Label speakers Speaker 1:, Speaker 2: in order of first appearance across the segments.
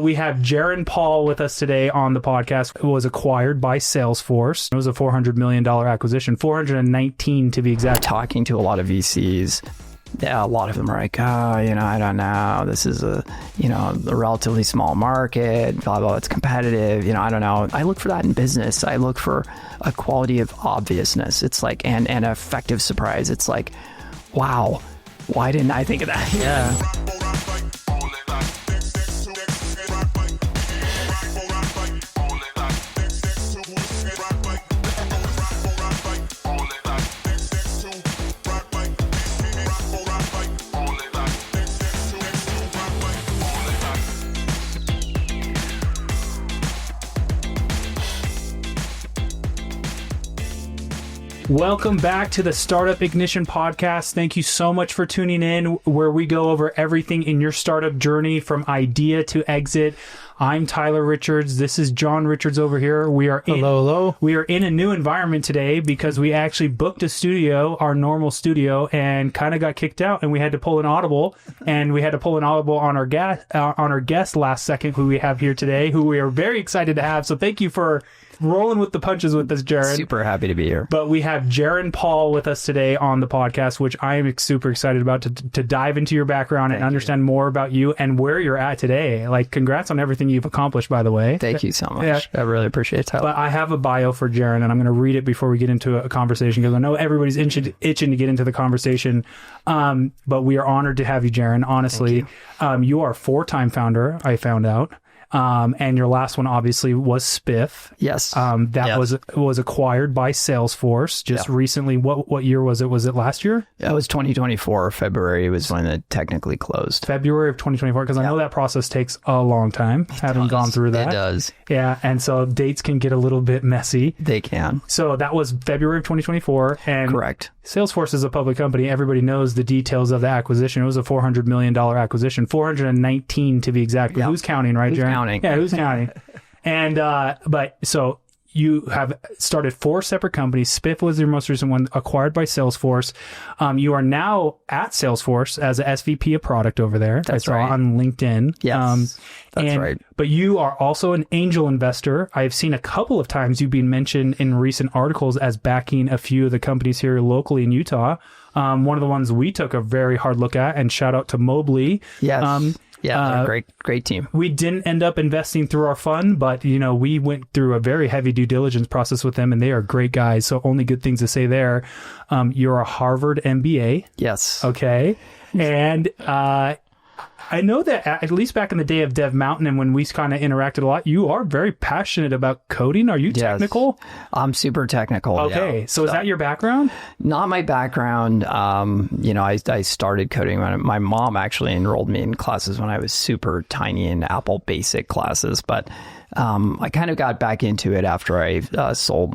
Speaker 1: We have Jeron Paul with us today on the podcast. It was acquired by Salesforce. It was a $400 million acquisition, 419 to be exact.
Speaker 2: Talking to a lot of VCs, yeah, a lot of them are like, I don't know. This is a relatively small market, blah, blah, it's competitive. I don't know. I look for that in business. I look for a quality of obviousness. It's like, and effective surprise. It's like, wow, why didn't I think of that? Yeah.
Speaker 1: Welcome back to the Startup Ignition Podcast. Thank you so much for tuning in, where we go over everything in your startup journey from idea to exit. I'm Tyler Richards. This is John Richards over here. We are
Speaker 3: hello.
Speaker 1: We are in a new environment today because we actually booked a studio, our normal studio, and kind of got kicked out, and we had to pull an audible. And we had to pull an audible on our guest last second, who we have here today, who we are very excited to have. So thank you for rolling with the punches with us, Jeron.
Speaker 2: Super happy to be here.
Speaker 1: But we have Jeron Paul with us today on the podcast, which I am super excited about to dive into your background and understand more about you and where you're at today. Like, congrats on everything you've accomplished, by the way.
Speaker 2: Thank you so much. Yeah. I really appreciate it.
Speaker 1: But I have a bio for Jeron, and I'm going to read it before we get into a conversation, because I know everybody's itching to get into the conversation. But we are honored to have you, Jeron. Honestly, you are a 4-time founder, I found out. And your last one obviously was Spiff.
Speaker 2: Yes.
Speaker 1: That was acquired by Salesforce just recently. What year was it? Was it last year?
Speaker 2: It was 2024. February was when it technically closed.
Speaker 1: February of 2024, because I know that process takes a long time. Having gone through that.
Speaker 2: It does.
Speaker 1: Yeah, and so dates can get a little bit messy.
Speaker 2: They can.
Speaker 1: So that was February of 2024. And
Speaker 2: correct.
Speaker 1: Salesforce is a public company. Everybody knows the details of the acquisition. It was a $400 million acquisition, 419 to be exact. But who's counting, right, Jeron?
Speaker 2: Counting.
Speaker 1: Yeah, who's counting? And, but so you have started 4 separate companies. Spiff was your most recent one, acquired by Salesforce. You are now at Salesforce as a SVP of product over there.
Speaker 2: That's
Speaker 1: I saw
Speaker 2: right.
Speaker 1: on LinkedIn.
Speaker 2: Yes, that's right.
Speaker 1: But you are also an angel investor. I've seen a couple of times you've been mentioned in recent articles as backing a few of the companies here locally in Utah. One of the ones we took a very hard look at, and shout out to Mobley.
Speaker 2: Yes. Yeah, great team.
Speaker 1: We didn't end up investing through our fund, but we went through a very heavy due diligence process with them, and they are great guys. So only good things to say there. You're a Harvard MBA.
Speaker 2: Yes.
Speaker 1: Okay. And I know that at least back in the day of Dev Mountain and when we kind of interacted a lot, you are very passionate about coding. Are you technical?
Speaker 2: I'm super technical.
Speaker 1: Okay.
Speaker 2: Yeah.
Speaker 1: So is that your background?
Speaker 2: Not my background. I started coding when my mom actually enrolled me in classes when I was super tiny in Apple Basic classes. But I kind of got back into it after I sold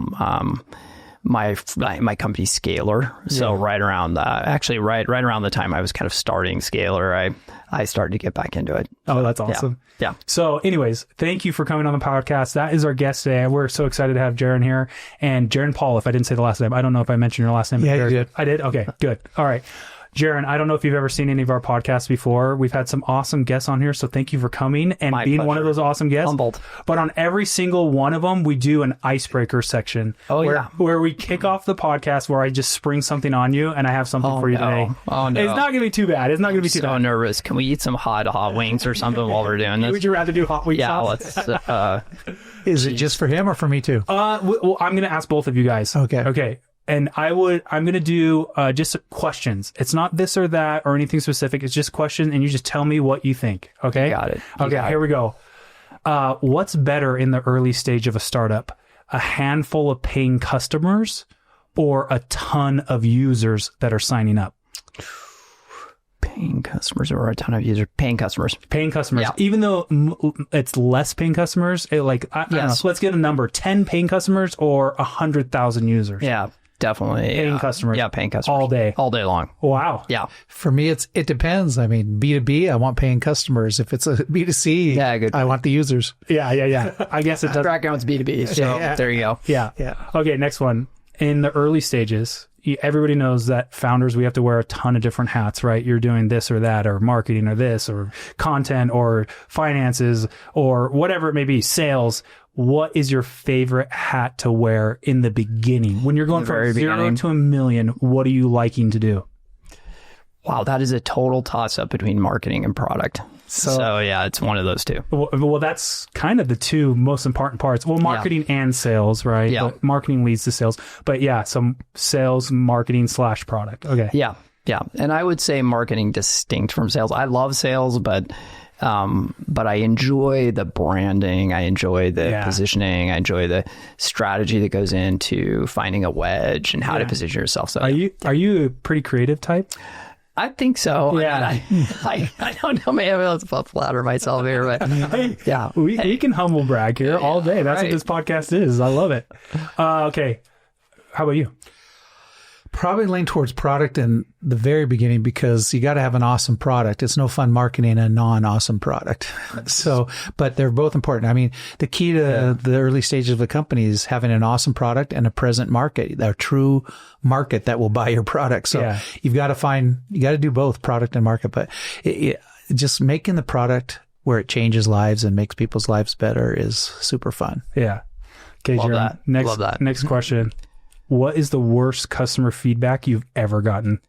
Speaker 2: my company Scalar. So right around the time I was kind of starting Scalar, I started to get back into it.
Speaker 1: Oh, that's awesome.
Speaker 2: Yeah.
Speaker 1: So anyways, thank you for coming on the podcast. That is our guest today. We're so excited to have Jeron here. And Jeron Paul, if I didn't say the last name, I don't know if I mentioned your last name.
Speaker 3: Yeah, you did.
Speaker 1: I did? Okay, good. All right. Jeron, I don't know if you've ever seen any of our podcasts before. We've had some awesome guests on here, so thank you for coming and being one of those awesome guests.
Speaker 2: Humbled.
Speaker 1: But on every single one of them, we do an icebreaker section. Where we kick off the podcast, where I just spring something on you, and I have something for you today.
Speaker 2: Oh, no.
Speaker 1: It's not going to be too bad. It's not going to be too bad.
Speaker 2: So nervous. Can we eat some hot wings or something while we're doing this?
Speaker 1: Would you rather do hot wings?
Speaker 2: Yeah,
Speaker 1: let's.
Speaker 3: Is it just for him or for me too?
Speaker 1: Well, I'm going to ask both of you guys. Okay. And I'm going to do just questions. It's not this or that or anything specific. It's just questions, and you just tell me what you think. Okay?
Speaker 2: Got it.
Speaker 1: Okay, here we go. What's better in the early stage of a startup? A handful of paying customers or a ton of users that are signing up?
Speaker 2: Paying customers or a ton of users? Paying customers.
Speaker 1: Paying customers.
Speaker 2: Yeah.
Speaker 1: Even though it's less paying customers, I don't know. So let's get a number. 10 paying customers or 100,000 users?
Speaker 2: Yeah. Definitely.
Speaker 1: Paying customers.
Speaker 2: Yeah, paying customers.
Speaker 1: All day.
Speaker 2: All day long.
Speaker 1: Wow.
Speaker 2: Yeah.
Speaker 3: For me, it depends. I mean, B2B, I want paying customers. If it's a B2C, I want the users.
Speaker 1: Yeah. I guess it does.
Speaker 2: Background's B2B, so there you go.
Speaker 1: Yeah. Okay, next one. In the early stages, everybody knows that founders, we have to wear a ton of different hats, right? You're doing this or that, or marketing or this, or content, or finances, or whatever it may be, sales. What is your favorite hat to wear in the beginning? When you're going from 0 to 1 million, what are you liking to do?
Speaker 2: Wow, that is a total toss-up between marketing and product. So yeah, it's one of those two.
Speaker 1: Well, that's kind of the two most important parts. Well, marketing and sales, right?
Speaker 2: Yeah.
Speaker 1: But marketing leads to sales. But yeah, some sales, marketing / product. Okay.
Speaker 2: Yeah. Yeah. And I would say marketing distinct from sales. I love sales, but I enjoy the branding. I enjoy the positioning. I enjoy the strategy that goes into finding a wedge and how to position yourself. So
Speaker 1: are you a pretty creative type?
Speaker 2: I think so.
Speaker 1: Yeah.
Speaker 2: I don't know. Maybe I'll flatter myself here, but yeah.
Speaker 1: We can humble brag here all day. That's what this podcast is. I love it. Okay. How about you?
Speaker 3: Probably lean towards product in the very beginning because you got to have an awesome product. It's no fun marketing a non-awesome product. So, but they're both important. I mean, the key to the early stages of a company is having an awesome product and a present market, a true market that will buy your product. So you got to do both product and market, but just making the product where it changes lives and makes people's lives better is super fun.
Speaker 1: Yeah. Okay, Jeron, next question. What is the worst customer feedback you've ever gotten?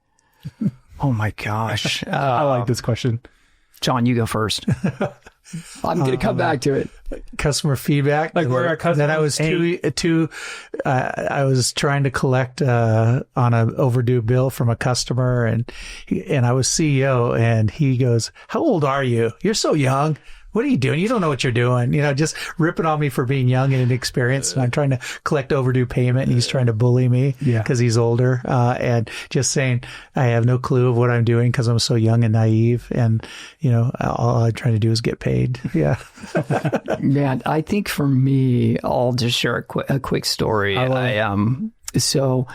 Speaker 2: Oh my gosh.
Speaker 1: I like this question.
Speaker 2: John, you go first. I'm going to come back to it.
Speaker 3: Customer feedback.
Speaker 1: Like where a customer.
Speaker 3: Then I was I was trying to collect on an overdue bill from a customer, and I was CEO, and he goes, "How old are you? You're so young. What are you doing? You don't know what you're doing." Just ripping on me for being young and inexperienced. And I'm trying to collect overdue payment, and he's trying to bully me because he's older, and just saying I have no clue of what I'm doing because I'm so young and naive. And, all I'm trying to do is get paid. Yeah.
Speaker 2: Man, I think for me, I'll just share a quick story. So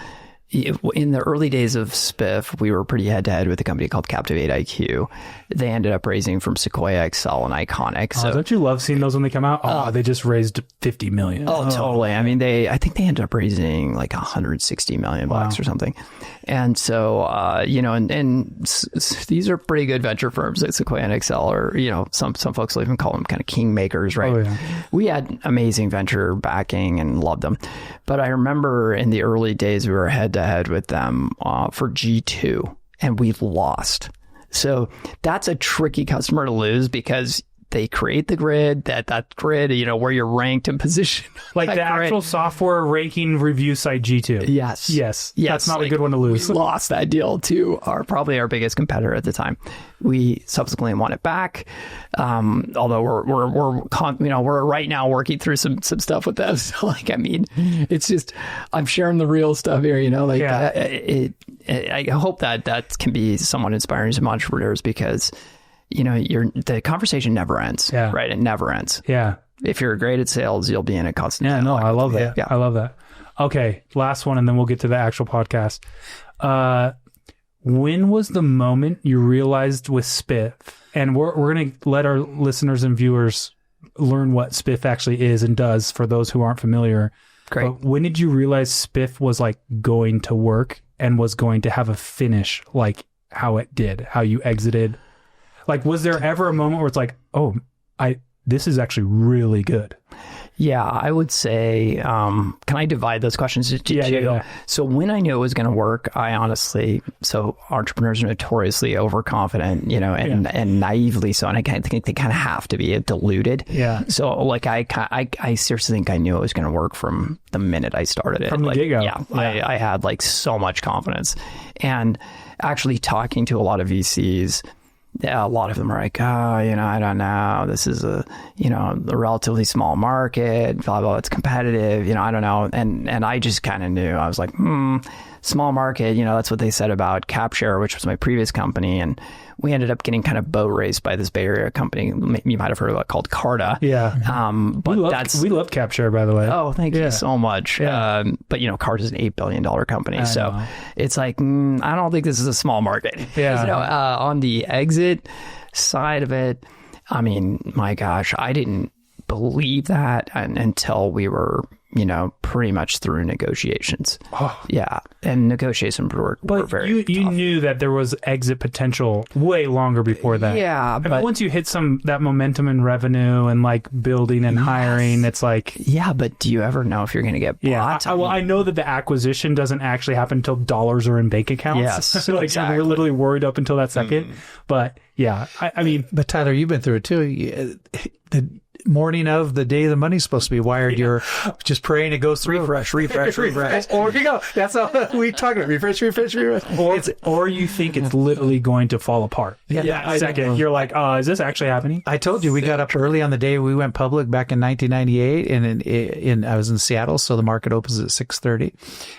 Speaker 2: in the early days of Spiff, we were pretty head-to-head with a company called Captivate IQ. They ended up raising from Sequoia, Excel, and Iconic. So,
Speaker 1: don't you love seeing those when they come out? They just raised $50 million.
Speaker 2: Oh, totally. I mean, I think they ended up raising like $160 million bucks or something. And so, these are pretty good venture firms like Sequoia and Excel, or, some folks will even call them kind of king makers, right? Oh, yeah. We had amazing venture backing and loved them. But I remember in the early days, we were head-to-head with them for G2, and we lost. So that's a tricky customer to lose because they create the grid, that grid, where you're ranked and positioned.
Speaker 1: Like the actual software ranking review site G2.
Speaker 2: Yes.
Speaker 1: That's not a good one to lose.
Speaker 2: We lost that deal to probably our biggest competitor at the time. We subsequently won it back. Although we're right now working through some stuff with them. So it's just, I'm sharing the real stuff here, I hope that can be somewhat inspiring to some entrepreneurs because the conversation never ends, right? It never ends.
Speaker 1: Yeah.
Speaker 2: If you're great at sales, you'll be in a constant.
Speaker 1: Yeah, no, I love that. Yeah. I love that. Okay. Last one, and then we'll get to the actual podcast. When was the moment you realized with Spiff, and we're going to let our listeners and viewers learn what Spiff actually is and does for those who aren't familiar.
Speaker 2: Great.
Speaker 1: But when did you realize Spiff was like going to work and was going to have a finish like how it did, how you exited? Like, was there ever a moment where it's like, this is actually really good?
Speaker 2: Yeah, I would say, can I divide those questions into two? Yeah. So when I knew it was going to work, so entrepreneurs are notoriously overconfident, and naively so. And I think they kind of have to be deluded.
Speaker 1: Yeah.
Speaker 2: So I seriously think I knew it was going to work from the minute I started it.
Speaker 1: From the get-go.
Speaker 2: Yeah. I had so much confidence. And actually talking to a lot of VCs, a lot of them are like, I don't know. This is a relatively small market, blah, blah, it's competitive, I don't know. And I just kind of knew. I was like, small market, that's what they said about CapShare, which was my previous company. And we ended up getting kind of boat raced by this Bay Area company you might have heard of, called Carta.
Speaker 1: Yeah.
Speaker 2: But
Speaker 1: we love CapShare, by the way.
Speaker 2: Oh, thank you so much. Yeah. But Carta is an $8 billion company. So it's like, I don't think this is a small market.
Speaker 1: Yeah.
Speaker 2: On the exit side of it, I mean, my gosh, I didn't believe that until we were pretty much through negotiations. Yeah. And negotiations were very
Speaker 1: you
Speaker 2: tough.
Speaker 1: knew that there was exit potential way longer before that.
Speaker 2: Yeah.
Speaker 1: I mean, once you hit that momentum in revenue and like building and hiring, it's like...
Speaker 2: Yeah, but do you ever know if you're going to get bought?
Speaker 1: I know that the acquisition doesn't actually happen until dollars are in bank accounts.
Speaker 2: Yes,
Speaker 1: So like
Speaker 2: exactly.
Speaker 1: we're literally worried up until that second. But yeah, I mean...
Speaker 3: But Tyler, you've been through it too. The morning of the day the money's supposed to be wired, you're just praying it goes through.
Speaker 2: Refresh.
Speaker 3: Or you go. That's all we talk about. Refresh.
Speaker 1: Or you think it's literally going to fall apart.
Speaker 3: Yeah.
Speaker 1: Second, you're like, is this actually happening?
Speaker 3: I told you we got up early on the day we went public back in 1998, and I was in Seattle, so the market opens at 6:30,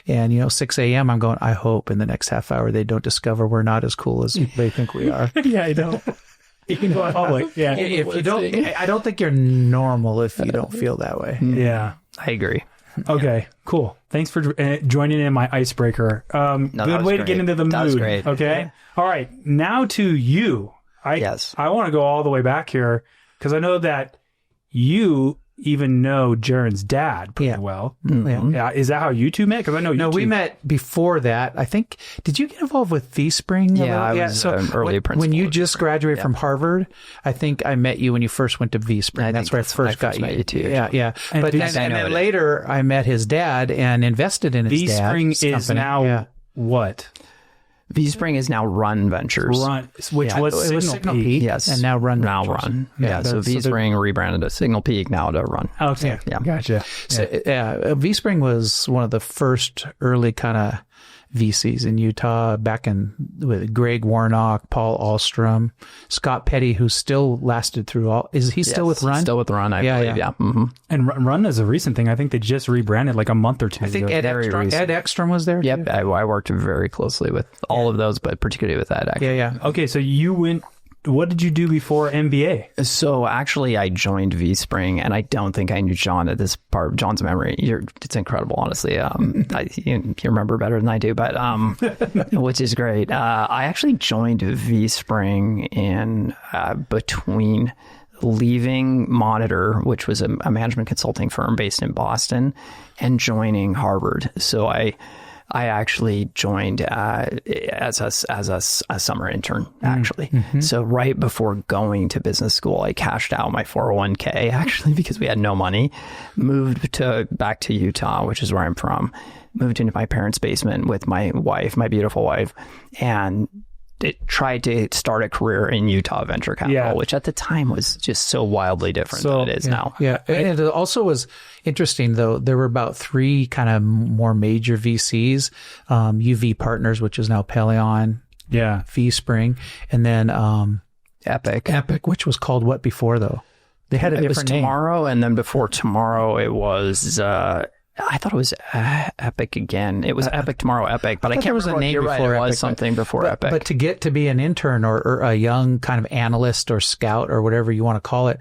Speaker 3: and 6 a.m. I'm going. I hope in the next half hour they don't discover we're not as cool as they think we are.
Speaker 1: Yeah, I know. You can go public. Yeah.
Speaker 3: If you don't, I don't think you're normal if you don't feel that way.
Speaker 1: Yeah.
Speaker 2: I agree.
Speaker 1: Okay, cool. Thanks for joining in my icebreaker. Good way to get into the mood.
Speaker 2: That was great.
Speaker 1: Okay. Yeah. All right. Now to you. I want to go all the way back here because I know that you even know Jeron's dad pretty well.
Speaker 3: Mm-hmm.
Speaker 1: Yeah. Is that how you two met? Because I know you two.
Speaker 3: We met before that. I think, did you get involved with Vspring?
Speaker 2: Yeah, I was an early principal.
Speaker 3: When you just graduated from Harvard, I think I met you when you first went to Vspring. That's where I first got you.
Speaker 2: Met you too.
Speaker 3: Yeah. But then later I met his dad and invested in his dad.
Speaker 1: Vspring is now what?
Speaker 2: Vspring is now Run Ventures.
Speaker 1: Which was Signal Peak.
Speaker 2: Yes.
Speaker 3: And now Run
Speaker 2: Now
Speaker 3: Ventures.
Speaker 2: Run. Yeah. So Vspring rebranded as Signal Peak now to Run.
Speaker 1: Okay.
Speaker 2: Yeah.
Speaker 1: Gotcha.
Speaker 3: So, Vspring was one of the first early kind of VCs in Utah back with Greg Warnock, Paul Ahlstrom, Scott Petty, who still lasted through all. Is he still with Run?
Speaker 2: Still with Run, I believe. Yeah. Mm-hmm.
Speaker 1: And Run is a recent thing. I think they just rebranded like a month or two
Speaker 3: I think
Speaker 1: ago.
Speaker 3: Ed Ekstrom was there.
Speaker 2: Yep. I worked very closely with all of those, but particularly with Ed. Actually.
Speaker 3: Yeah.
Speaker 1: Okay. So you went. What did you do before MBA?
Speaker 2: So actually, I joined Vspring, and I don't think I knew John at this part. John's memory, it's incredible, honestly. You remember better than I do, but which is great. I actually joined Vspring in between leaving Monitor, which was a management consulting firm based in Boston, and joining Harvard. So I actually joined as a summer intern, actually. Mm-hmm. So right before going to business school, I cashed out my 401k, actually, because we had no money. Moved back to Utah, which is where I'm from. Moved into my parents' basement with my wife, my beautiful wife, and tried to start a career in Utah venture capital, which at the time was just so wildly different than it is now.
Speaker 3: Yeah. And it also was interesting, though. There were about three kind of more major VCs, UV Partners, which is now Pelion, Vspring, and then Epic, which was called what before, though? They had a different name.
Speaker 2: Tomorrow, and then before Tomorrow, it was... I thought it was Epic again. It was Epic Tomorrow Epic, but I can't remember. There was a name before Epic. It was something before Epic.
Speaker 3: But to get to be an intern or a young kind of analyst or scout or whatever you want to call it,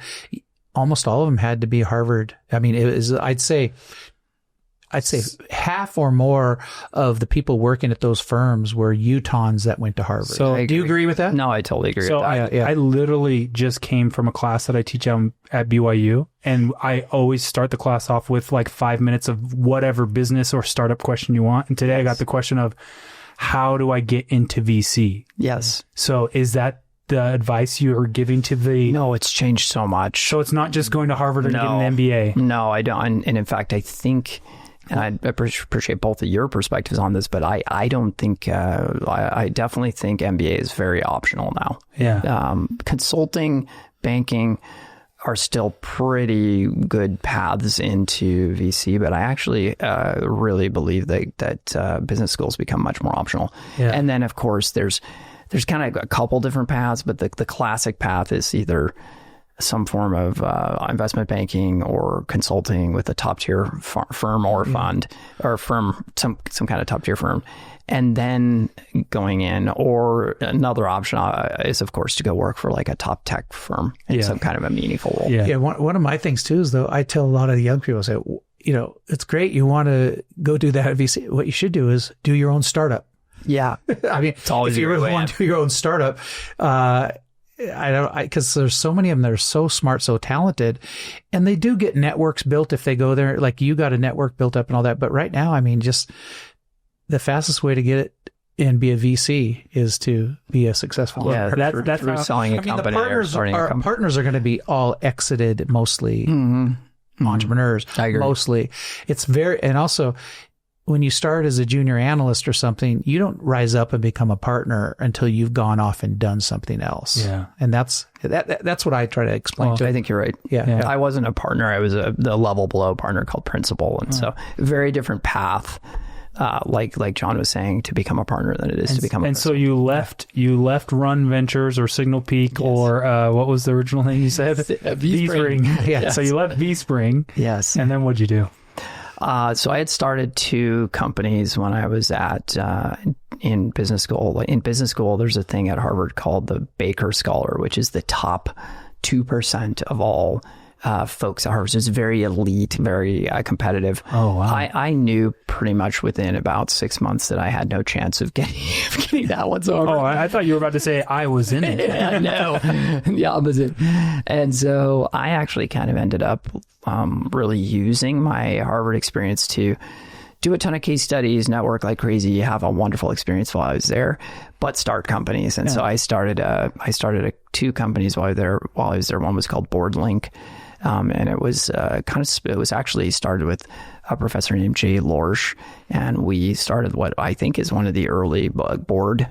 Speaker 3: almost all of them had to be Harvard. I mean, it was, I'd say half or more of the people working at those firms were Utahns that went to Harvard.
Speaker 1: So
Speaker 3: do you agree with that?
Speaker 2: No, I totally agree with that.
Speaker 1: I literally just came from a class that I teach at BYU, and I always start the class off with like 5 minutes of whatever business or startup question you want. And today I got the question of, how do I get into VC?
Speaker 2: Yes.
Speaker 1: So is that the advice you're giving to the...
Speaker 2: No, it's changed so much.
Speaker 1: So it's not just going to Harvard and getting an MBA?
Speaker 2: No, I don't. And in fact, I think... And I appreciate both of your perspectives on this, but I don't think, I definitely think MBA is very optional now.
Speaker 1: Yeah.
Speaker 2: Consulting, banking are still pretty good paths into VC, but I actually really believe that business schools become much more optional. Yeah. And then, of course, there's kind of a couple different paths, but the classic path is either some form of investment banking or consulting with a top tier firm or fund or firm, some kind of top tier firm, and then going in. Or another option is, of course, to go work for like a top tech firm in some kind of a meaningful role.
Speaker 3: Yeah. One of my things too is, though, I tell a lot of the young people, say, it's great you want to go do that at VC. What you should do is do your own startup.
Speaker 2: Yeah.
Speaker 3: I mean,
Speaker 2: it's always
Speaker 3: if you really want to do your own startup, because there's so many of them that are so smart, so talented, and they do get networks built if they go there. Like you got a network built up and all that. But right now, I mean, just the fastest way to get it and be a VC is to be a successful.
Speaker 1: That's
Speaker 2: through selling a company or starting a company.
Speaker 3: Partners are going to be all exited, mostly entrepreneurs.
Speaker 2: I agree.
Speaker 3: Mostly, it's and also, when you start as a junior analyst or something, you don't rise up and become a partner until you've gone off and done something else.
Speaker 1: Yeah.
Speaker 3: And that's what I try to explain to.
Speaker 2: I think you're right.
Speaker 3: Yeah.
Speaker 2: I wasn't a partner. I was the level below partner called principal. And so very different path, like John was saying, to become a partner than it is to become a principal.
Speaker 1: So you left Run Ventures or Signal Peak or what was the original name you said?
Speaker 2: Vspring.
Speaker 1: Yes. So you left Vspring.
Speaker 2: Yes.
Speaker 1: And then what'd you do?
Speaker 2: So I had started 2 companies when I was in business school. In business school, there's a thing at Harvard called the Baker Scholar, which is the top 2% of all folks at Harvard. So it's very elite, very competitive.
Speaker 1: Oh, wow.
Speaker 2: I knew pretty much within about 6 months that I had no chance of getting that whatsoever.
Speaker 1: Oh, I thought you were about to say I was in it.
Speaker 2: Yeah, no, the opposite. And so I actually kind of ended up really using my Harvard experience to do a ton of case studies, network like crazy, have a wonderful experience while I was there, but start companies. And so I started 2 companies while I was there. One was called BoardLink. And it was it was actually started with a professor named Jay Lorsch, and we started what I think is one of the early board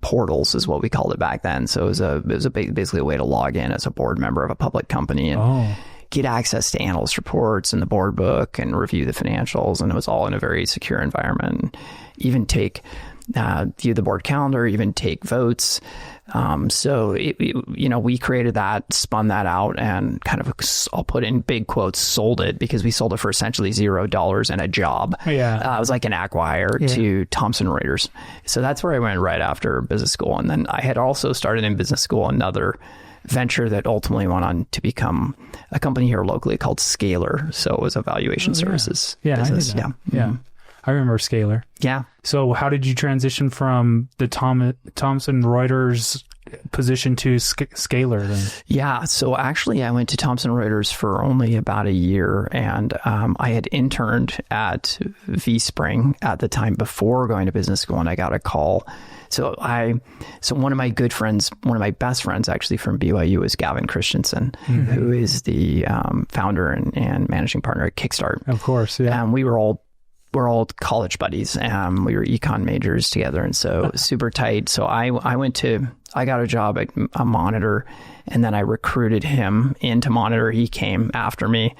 Speaker 2: portals, is what we called it back then. So it was basically a way to log in as a board member of a public company and get access to analyst reports and the board book and review the financials, and it was all in a very secure environment. Even take view the board calendar, even take votes. So we created that, spun that out, and kind of, I'll put in big quotes, sold it, because we sold it for essentially $0 and a job.
Speaker 1: Yeah.
Speaker 2: It was like an acquire to Thomson Reuters. So that's where I went right after business school. And then I had also started in business school another venture that ultimately went on to become a company here locally called Scalar. So it was a valuation services business.
Speaker 1: Yeah. I remember Scalar.
Speaker 2: Yeah.
Speaker 1: So how did you transition from the Thomson Reuters position to Scalar then?
Speaker 2: Yeah. So actually I went to Thomson Reuters for only about a year, and I had interned at Vspring at the time before going to business school, and I got a call. So one of my good friends, one of my best friends actually from BYU, is Gavin Christensen, who is the founder and managing partner at Kickstart.
Speaker 1: Of course. Yeah.
Speaker 2: And we're all college buddies. We were econ majors together, and so super tight. So I got a job at a Monitor, and then I recruited him into Monitor. He came after me,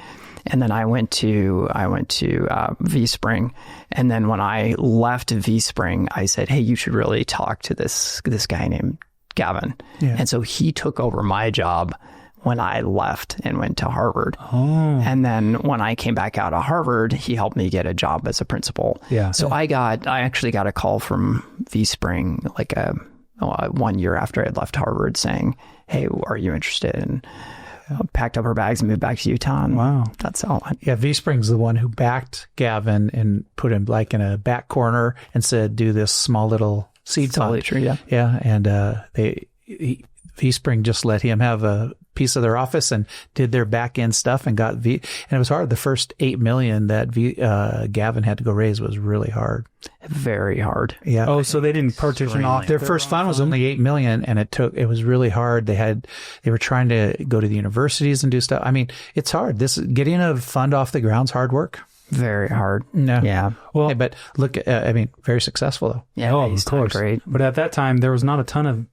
Speaker 2: and then I went to Vspring. And then when I left Vspring, I said, "Hey, you should really talk to this guy named Gavin." Yeah. And so he took over my job when I left and went to Harvard. Oh. And then when I came back out of Harvard, he helped me get a job as a principal. Yeah. So I actually got a call from Vspring like 1 year after I had left Harvard saying, "Hey, are you interested?" And packed up our bags and moved back to Utah. And
Speaker 1: wow.
Speaker 2: That's all.
Speaker 3: Yeah. Vspring's the one who backed Gavin and put him like in a back corner and said, "Do this small little seed fund."
Speaker 2: Totally true. Yeah.
Speaker 3: Yeah. And Vspring just let him have a piece of their office and did their back end stuff and and it was hard. The first $8 million that Gavin had to go raise was really hard.
Speaker 2: Very hard.
Speaker 3: Yeah.
Speaker 1: Oh, so they didn't partition off
Speaker 3: their first fund was only $8 million, and it was really hard. They were trying to go to the universities and do stuff. I mean, it's hard. Getting a fund off the ground's hard work.
Speaker 2: Very hard.
Speaker 3: No.
Speaker 2: Yeah.
Speaker 3: Well, but look, very successful though.
Speaker 2: Yeah.
Speaker 1: Of course.
Speaker 2: Great.
Speaker 1: But at that time, there was not a ton of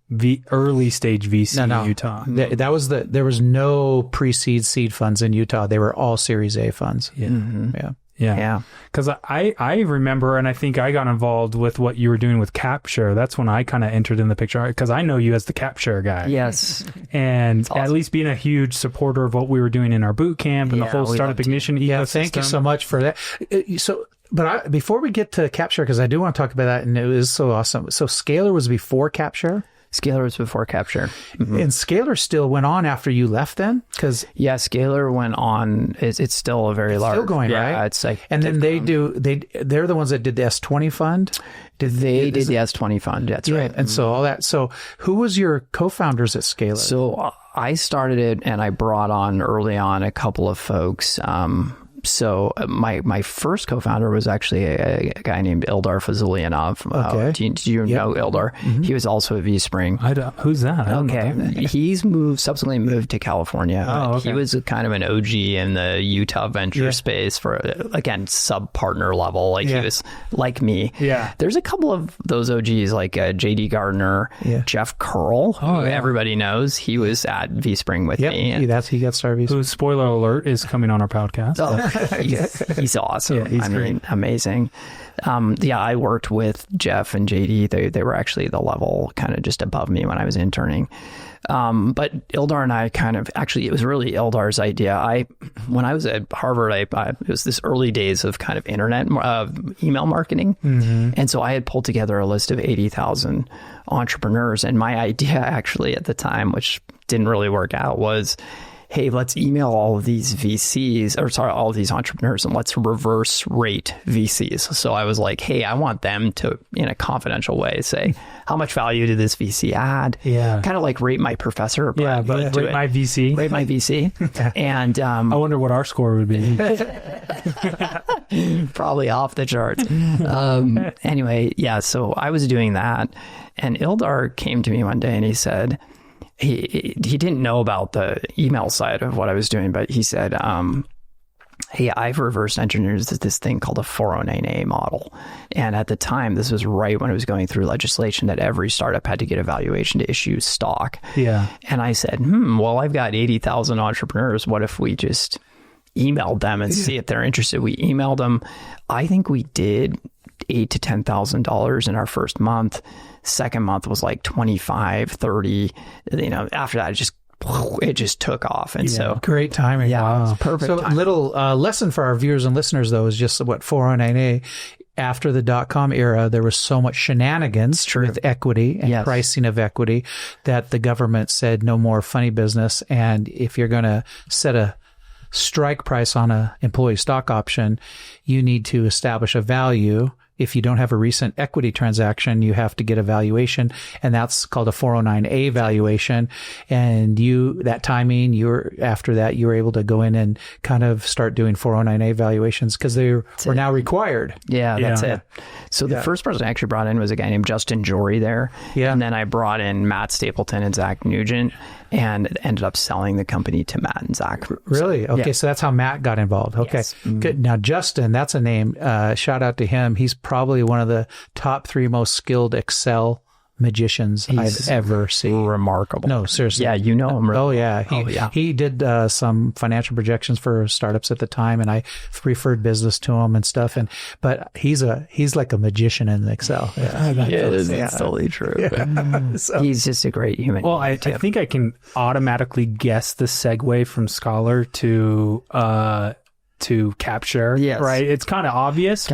Speaker 1: early stage VC in Utah.
Speaker 3: There was no pre-seed seed funds in Utah. They were all Series A funds.
Speaker 1: Yeah.
Speaker 2: Mm-hmm.
Speaker 3: Yeah.
Speaker 1: Yeah. Because I remember, and I think I got involved with what you were doing with CapShare. That's when I kind of entered in the picture, because I know you as the CapShare guy.
Speaker 2: Yes.
Speaker 1: And awesome. At least being a huge supporter of what we were doing in our boot camp and the whole Startup Ignition ecosystem.
Speaker 3: Yeah, thank you so much for that. Before we get to CapShare, because I do want to talk about that, and it was so awesome. So Scalar was before CapShare?
Speaker 2: Scalar was before CapShare.
Speaker 3: And Scalar still went on after you left then? Because
Speaker 2: Scalar went on. It's still a very large.
Speaker 3: still going, right?
Speaker 2: It's like,
Speaker 3: and then they're the ones that did the S20 fund.
Speaker 2: They did the S20 fund. That's right.
Speaker 3: And so all that. So who was your co-founders at Scalar?
Speaker 2: So I started it, and I brought on early on a couple of folks. So my first co-founder was actually a guy named Ildar Fazulyanov.
Speaker 3: Okay.
Speaker 2: Do you know Ildar? Mm-hmm. He was also at Vspring.
Speaker 1: Who's that?
Speaker 2: Okay. He's subsequently moved to California.
Speaker 1: Oh, okay.
Speaker 2: He was kind of an OG in the Utah venture space for, again, sub-partner level. Like he was like me.
Speaker 1: Yeah.
Speaker 2: There's a couple of those OGs like JD Gardner, Jeff Curl, who everybody knows. He was at Vspring with me.
Speaker 3: He got started.
Speaker 1: Who, spoiler alert, is coming on our podcast.
Speaker 2: Oh. He's awesome.
Speaker 1: He's great.
Speaker 2: Amazing. I worked with Jeff and JD. They were actually the level kind of just above me when I was interning. But Ildar and I it was really Ildar's idea. When I was at Harvard, it was this early days of kind of internet email marketing. Mm-hmm. And so I had pulled together a list of 80,000 entrepreneurs. And my idea actually at the time, which didn't really work out, was, hey, let's email all of these all of these entrepreneurs, and let's reverse rate VCs. So I was like, hey, I want them to, in a confidential way, say, how much value did this VC add? Yeah. Kind of like rate my professor.
Speaker 1: But rate my VC.
Speaker 2: Rate my VC. And
Speaker 1: I wonder what our score would be.
Speaker 2: Probably off the charts. Anyway, so I was doing that. And Ildar came to me one day and he said, he didn't know about the email side of what I was doing, but he said, hey, I've reverse engineered this thing called a 409A model. And at the time, this was right when it was going through legislation that every startup had to get a valuation to issue stock. Yeah. And I said, well, I've got 80,000 entrepreneurs. What if we just emailed them and see if they're interested? We emailed them. I think we did $8,000 to $10,000 in our first month. Second month was like 25, 30. After that, it just took off. And so
Speaker 3: great timing.
Speaker 2: Yeah,
Speaker 3: wow.
Speaker 2: Perfect.
Speaker 3: So
Speaker 2: timing.
Speaker 3: Little lesson for our viewers and listeners though is just what 409A. After the .com era, there was so much shenanigans with equity and pricing of equity that the government said no more funny business. And if you're going to set a strike price on a employee stock option, you need to establish a value. If you don't have a recent equity transaction, you have to get a valuation, and that's called a 409A valuation. And after that, you were able to go in and kind of start doing 409A valuations because they were now required.
Speaker 2: Yeah, that's it. So the first person I actually brought in was a guy named Justin Jory there. Yeah. And then I brought in Matt Stapleton and Zach Nugent and ended up selling the company to Matt and Zach.
Speaker 3: Really? Okay. So that's how Matt got involved. Okay. Yes. Good. Now, Justin, that's a name. Shout out to him. He's probably one of the top 3 most skilled Excel magicians I've ever seen.
Speaker 2: Remarkable.
Speaker 3: No, seriously.
Speaker 2: Yeah, you know him. Really.
Speaker 3: He did some financial projections for startups at the time, and I referred business to him and stuff. But he's like a magician in Excel.
Speaker 2: It's totally true. Yeah. So, he's just a great human.
Speaker 1: Well, I think I can automatically guess the segue from Scalar to CapShare. Yes. Right? It's kind of obvious.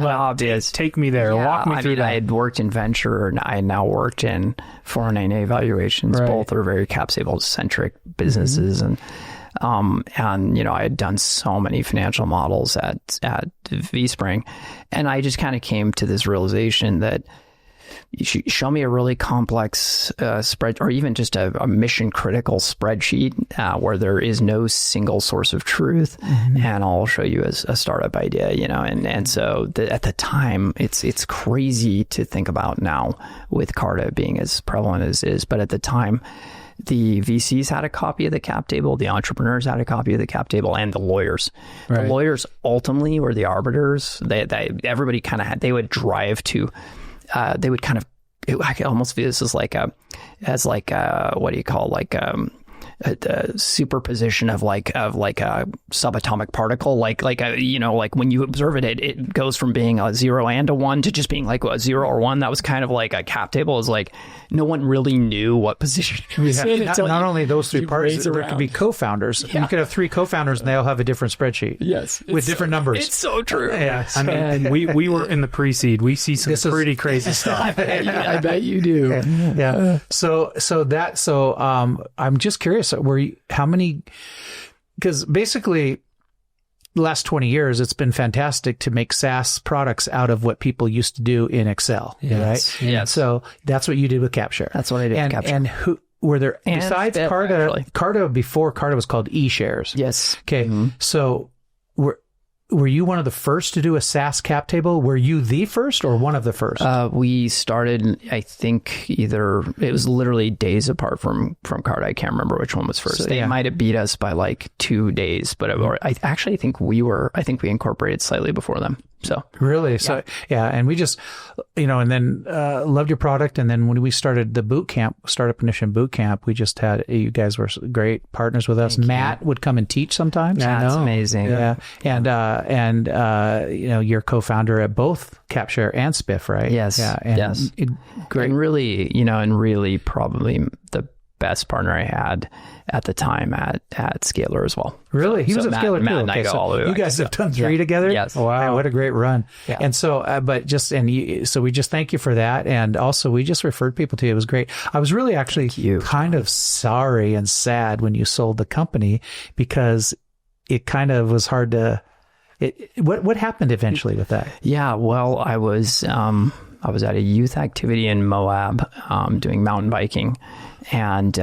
Speaker 1: Take me there. Walk me through that.
Speaker 2: I had worked in venture, and I now worked in 409A valuations. Right. Both are very cap-stable-centric businesses. Mm-hmm. And I had done so many financial models at Vspring. And I just kind of came to this realization that you should show me a really complex spread, or even just a mission critical spreadsheet where there is no single source of truth, and I'll show you as a startup idea, and so at the time it's crazy to think about now with Carta being as prevalent as it is, but at the time the VCs had a copy of the cap table, the entrepreneurs had a copy of the cap table, and the lawyers. Right. The lawyers ultimately were the arbiters. Everybody kind of they would drive to. They would kind of, I could almost view this as what do you call, the superposition of like a subatomic particle, like when you observe it, it goes from being a 0 and a 1 to just being like a 0 or 1. That was kind of like a cap table. Is like no one really knew what position it was in.
Speaker 3: Not only those three parts, there could be co-founders.
Speaker 2: Yeah.
Speaker 3: You could have 3 co-founders and they all have a different spreadsheet.
Speaker 2: Yes,
Speaker 3: with different numbers.
Speaker 2: It's so true.
Speaker 3: Yeah,
Speaker 1: I mean, we were in the pre-seed. We see some pretty crazy stuff.
Speaker 2: I bet you do.
Speaker 3: Yeah. So I'm just curious. How many? Because basically, the last 20 years, it's been fantastic to make SaaS products out of what people used to do in Excel, right?
Speaker 2: Yes.
Speaker 3: So that's what you did with CapShare.
Speaker 2: That's what I did with CapShare.
Speaker 3: And who were there besides
Speaker 2: Spiff,
Speaker 3: Carta? Before Carta was called eShares.
Speaker 2: Yes.
Speaker 3: Okay. Mm-hmm. So were you one of the first to do a SaaS cap table? Were you the first or one of the first?
Speaker 2: We started, I think, it was literally days apart from Carta. I can't remember which one was first. They might have beat us by like 2 days, but I think we incorporated slightly before them. So
Speaker 3: really, so and we just, and then loved your product, and then when we started the boot camp, Startup Nation boot camp, we just had, you guys were great partners with us. Matt would come and teach sometimes.
Speaker 2: That's amazing.
Speaker 3: Yeah, and you're co-founder at both CapShare and Spiff, right?
Speaker 2: Yes.
Speaker 3: Yeah.
Speaker 2: Yes. Great. And really, probably the best partner I had at the time at Scalar as well.
Speaker 3: Really? He was at Scalar too.
Speaker 2: Matt and I go all the way back.
Speaker 3: You guys have done 3 together?
Speaker 2: Yes.
Speaker 3: Wow. Man, what a great run.
Speaker 2: Yeah.
Speaker 3: And so, so we just thank you for that. And also we just referred people to you. It was great. I was really actually kind of sorry and sad when you sold the company, because it kind of was hard to, what happened eventually with that?
Speaker 2: Yeah. Well, I was at a youth activity in Moab, doing mountain biking, and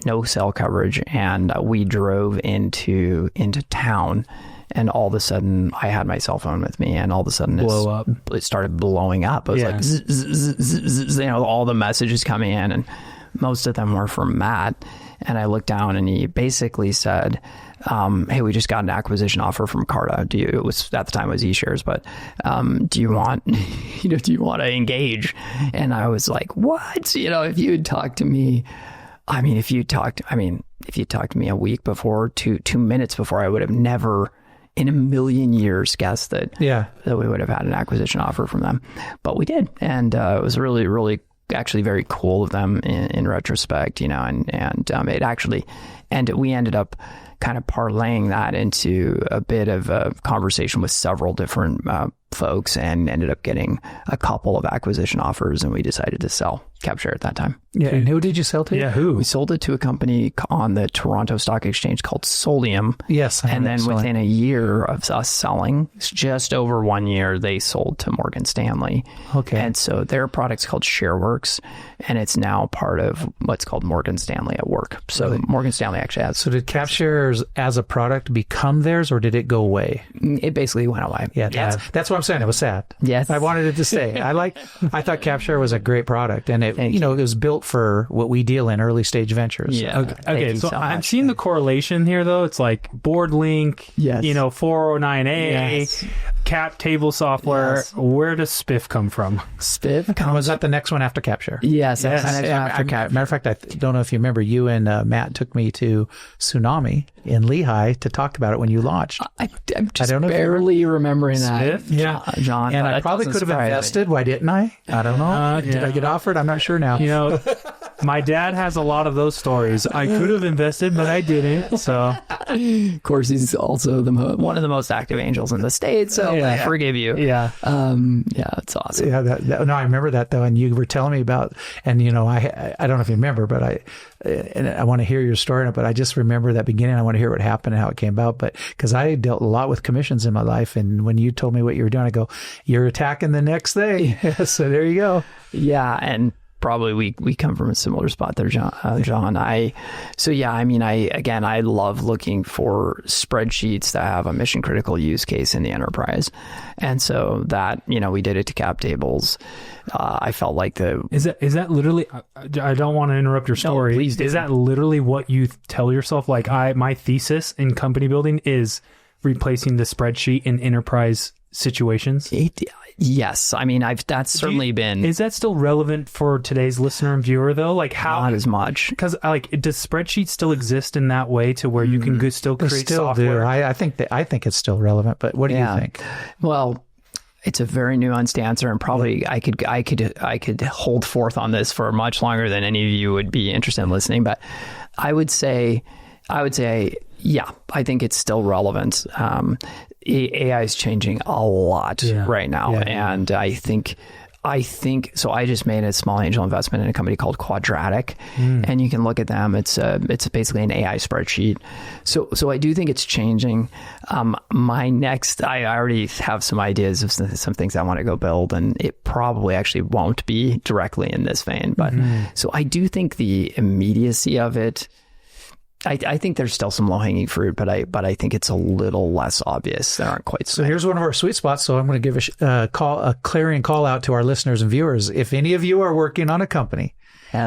Speaker 2: no cell coverage, and we drove into town, and all of a sudden I had my cell phone with me, and all of a sudden it started blowing up. It was like zzz, zzz, zzz, zzz, all the messages coming in, and most of them were from Matt. And I looked down, and he basically said, hey, we just got an acquisition offer from Carta. At the time it was eShares, but do you want to engage? And I was like, what? If you had talked to me, if you talked to me a week before, 2 minutes before, I would have never in a million years guessed that we would have had an acquisition offer from them. But we did. And it was really, really actually very cool of them in retrospect, and it actually, and we ended up kind of parlaying that into a bit of a conversation with several different folks, and ended up getting a couple of acquisition offers, and we decided to sell CapShare at that time.
Speaker 3: Yeah. And who did you sell to?
Speaker 1: Yeah, who?
Speaker 2: We sold it to a company on the Toronto Stock Exchange called Solium.
Speaker 3: Yes.
Speaker 2: And then within a year of us selling, just over 1 year, they sold to Morgan Stanley.
Speaker 3: Okay.
Speaker 2: And so their product's called ShareWorks, and it's now part of what's called Morgan Stanley at Work. So really? Morgan Stanley actually has.
Speaker 3: So did CapShare as a product become theirs, or did it go away?
Speaker 2: It basically went away.
Speaker 3: Yeah. That's what I'm saying. It was sad.
Speaker 2: Yes.
Speaker 3: I wanted it to stay. I thought CapShare was a great product, and it was built for what we deal in, early stage ventures.
Speaker 2: Yeah.
Speaker 1: Okay. So I'm seeing the correlation here, though. It's like BoardLink, 409A, cap table software. Yes. Where does Spiff come from?
Speaker 2: Spiff
Speaker 3: was that the next one after CapShare?
Speaker 2: Yes.
Speaker 3: Matter of fact, I don't know if you remember, you and Matt took me to Tsunami in Lehigh to talk about it when you launched.
Speaker 2: I'm just barely remembering that.
Speaker 1: Spiff? Yeah.
Speaker 2: John.
Speaker 3: And I probably could have invested. Why didn't I? I don't know. Did I get offered? I'm not sure now.
Speaker 1: My dad has a lot of those stories. I could have invested, but I didn't. So,
Speaker 2: of course, he's also one of the most active angels in the States. So I forgive you.
Speaker 1: Yeah.
Speaker 2: It's awesome.
Speaker 3: Yeah. No, I remember that though, and you were telling me about, and I don't know if you remember, but I want to hear your story, but I just remember that beginning. I want to hear what happened and how it came about. But because I dealt a lot with commissions in my life, and when you told me what you were doing, I go, "You're attacking the next thing." So there you go.
Speaker 2: Yeah, and probably we come from a similar spot there, John. I love looking for spreadsheets that have a mission critical use case in the enterprise, and so that we did it to cap tables. I felt like
Speaker 1: is that literally? I don't want to interrupt your story.
Speaker 2: No, please do.
Speaker 1: Is that literally what you tell yourself? Like my thesis in company building is replacing the spreadsheet in enterprise situations?
Speaker 2: Yes. I mean, that's certainly been...
Speaker 1: Is that still relevant for today's listener and viewer, though? Like, how...
Speaker 2: Not as much.
Speaker 1: Because, like, does spreadsheets still exist in that way to where you can still create software?
Speaker 3: Do. I think it's still relevant, but what do you think?
Speaker 2: Well, it's a very nuanced answer, and probably I could hold forth on this for much longer than any of you would be interested in listening. But I would say, yeah, I think it's still relevant. AI is changing a lot right now, and I think so. I just made a small angel investment in a company called Quadratic, and you can look at them. It's basically an AI spreadsheet. So I do think it's changing. My next, I already have some ideas of some things I want to go build, and it probably actually won't be directly in this vein. But so I do think the immediacy of it. I think there's still some low-hanging fruit, but I think it's a little less obvious. They aren't quite
Speaker 3: so. Here's one of our sweet spots. So I'm going to give a clarion call out to our listeners and viewers. If any of you are working on a company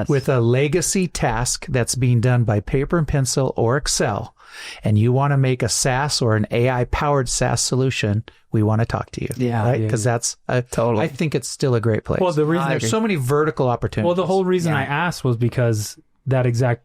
Speaker 3: with a legacy task that's being done by paper and pencil or Excel, and you want to make a SaaS or an AI-powered SaaS solution, we want to talk to you.
Speaker 2: Yeah.
Speaker 3: Right? Because that's totally. I think it's still a great place.
Speaker 1: Well, the reason
Speaker 3: there's so many vertical opportunities.
Speaker 1: Well, the whole reason I asked was because that exact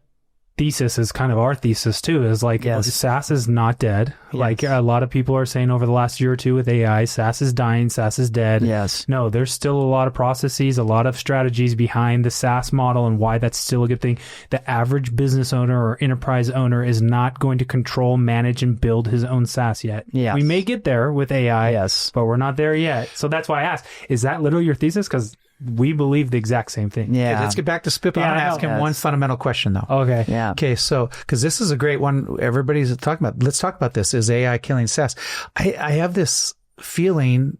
Speaker 1: thesis is kind of our thesis too, is like SaaS is not dead. Like a lot of people are saying over the last year or two with AI, SaaS is dying, SaaS is dead.
Speaker 2: Yes.
Speaker 1: No, there's still a lot of processes, a lot of strategies behind the SaaS model and why that's still a good thing. The average business owner or enterprise owner is not going to control, manage, and build his own SaaS yet.
Speaker 2: Yes.
Speaker 1: We may get there with AI, but we're not there yet. So that's why I asked, is that literally your thesis? Because we believe the exact same thing.
Speaker 3: Yeah. Let's get back to Spiff. I want to ask him one fundamental question, though.
Speaker 1: Okay.
Speaker 2: Yeah.
Speaker 3: Okay. So, because this is a great one, everybody's talking about. Let's talk about this. Is AI killing SaaS? I have this feeling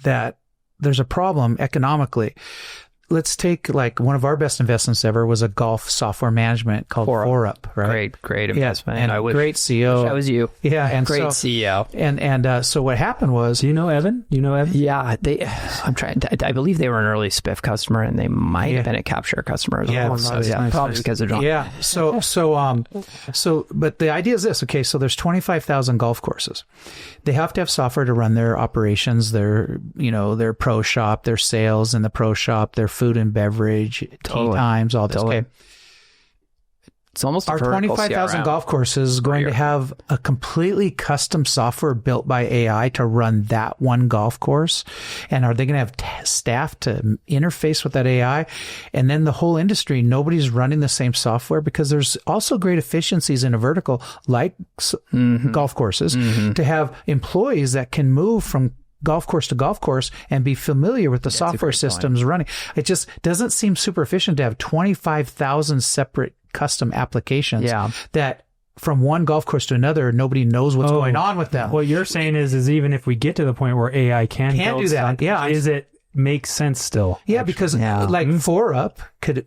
Speaker 3: that there's a problem economically. Let's take like one of our best investments ever was a golf software management called ForUp, right?
Speaker 2: Great investment.
Speaker 3: And great CEO.
Speaker 2: Wish I was you.
Speaker 3: Yeah, and
Speaker 2: great CEO.
Speaker 3: And so what happened was,
Speaker 1: do you know Evan?
Speaker 2: Yeah, I believe they were an early Spiff customer, and they might have been a CapShare customer as well.
Speaker 3: Nice.
Speaker 2: Probably because of John.
Speaker 3: Yeah. So, but the idea is this. Okay, so there's 25,000 golf courses. They have to have software to run their operations, their pro shop, their sales in the pro shop, their food and beverage, tea times, all this. Okay.
Speaker 2: It's almost
Speaker 3: our 25,000 golf courses going to have a completely custom software built by AI to run that one golf course. And are they going to have staff to interface with that AI? And then the whole industry, nobody's running the same software because there's also great efficiencies in a vertical like golf courses to have employees that can move from golf course to golf course and be familiar with the software systems running. It just doesn't seem super efficient to have 25,000 separate custom applications that from one golf course to another, nobody knows what's going on with them.
Speaker 1: What you're saying is even if we get to the point where AI can
Speaker 3: do that,
Speaker 1: is it makes sense still?
Speaker 3: Yeah, because like ForUp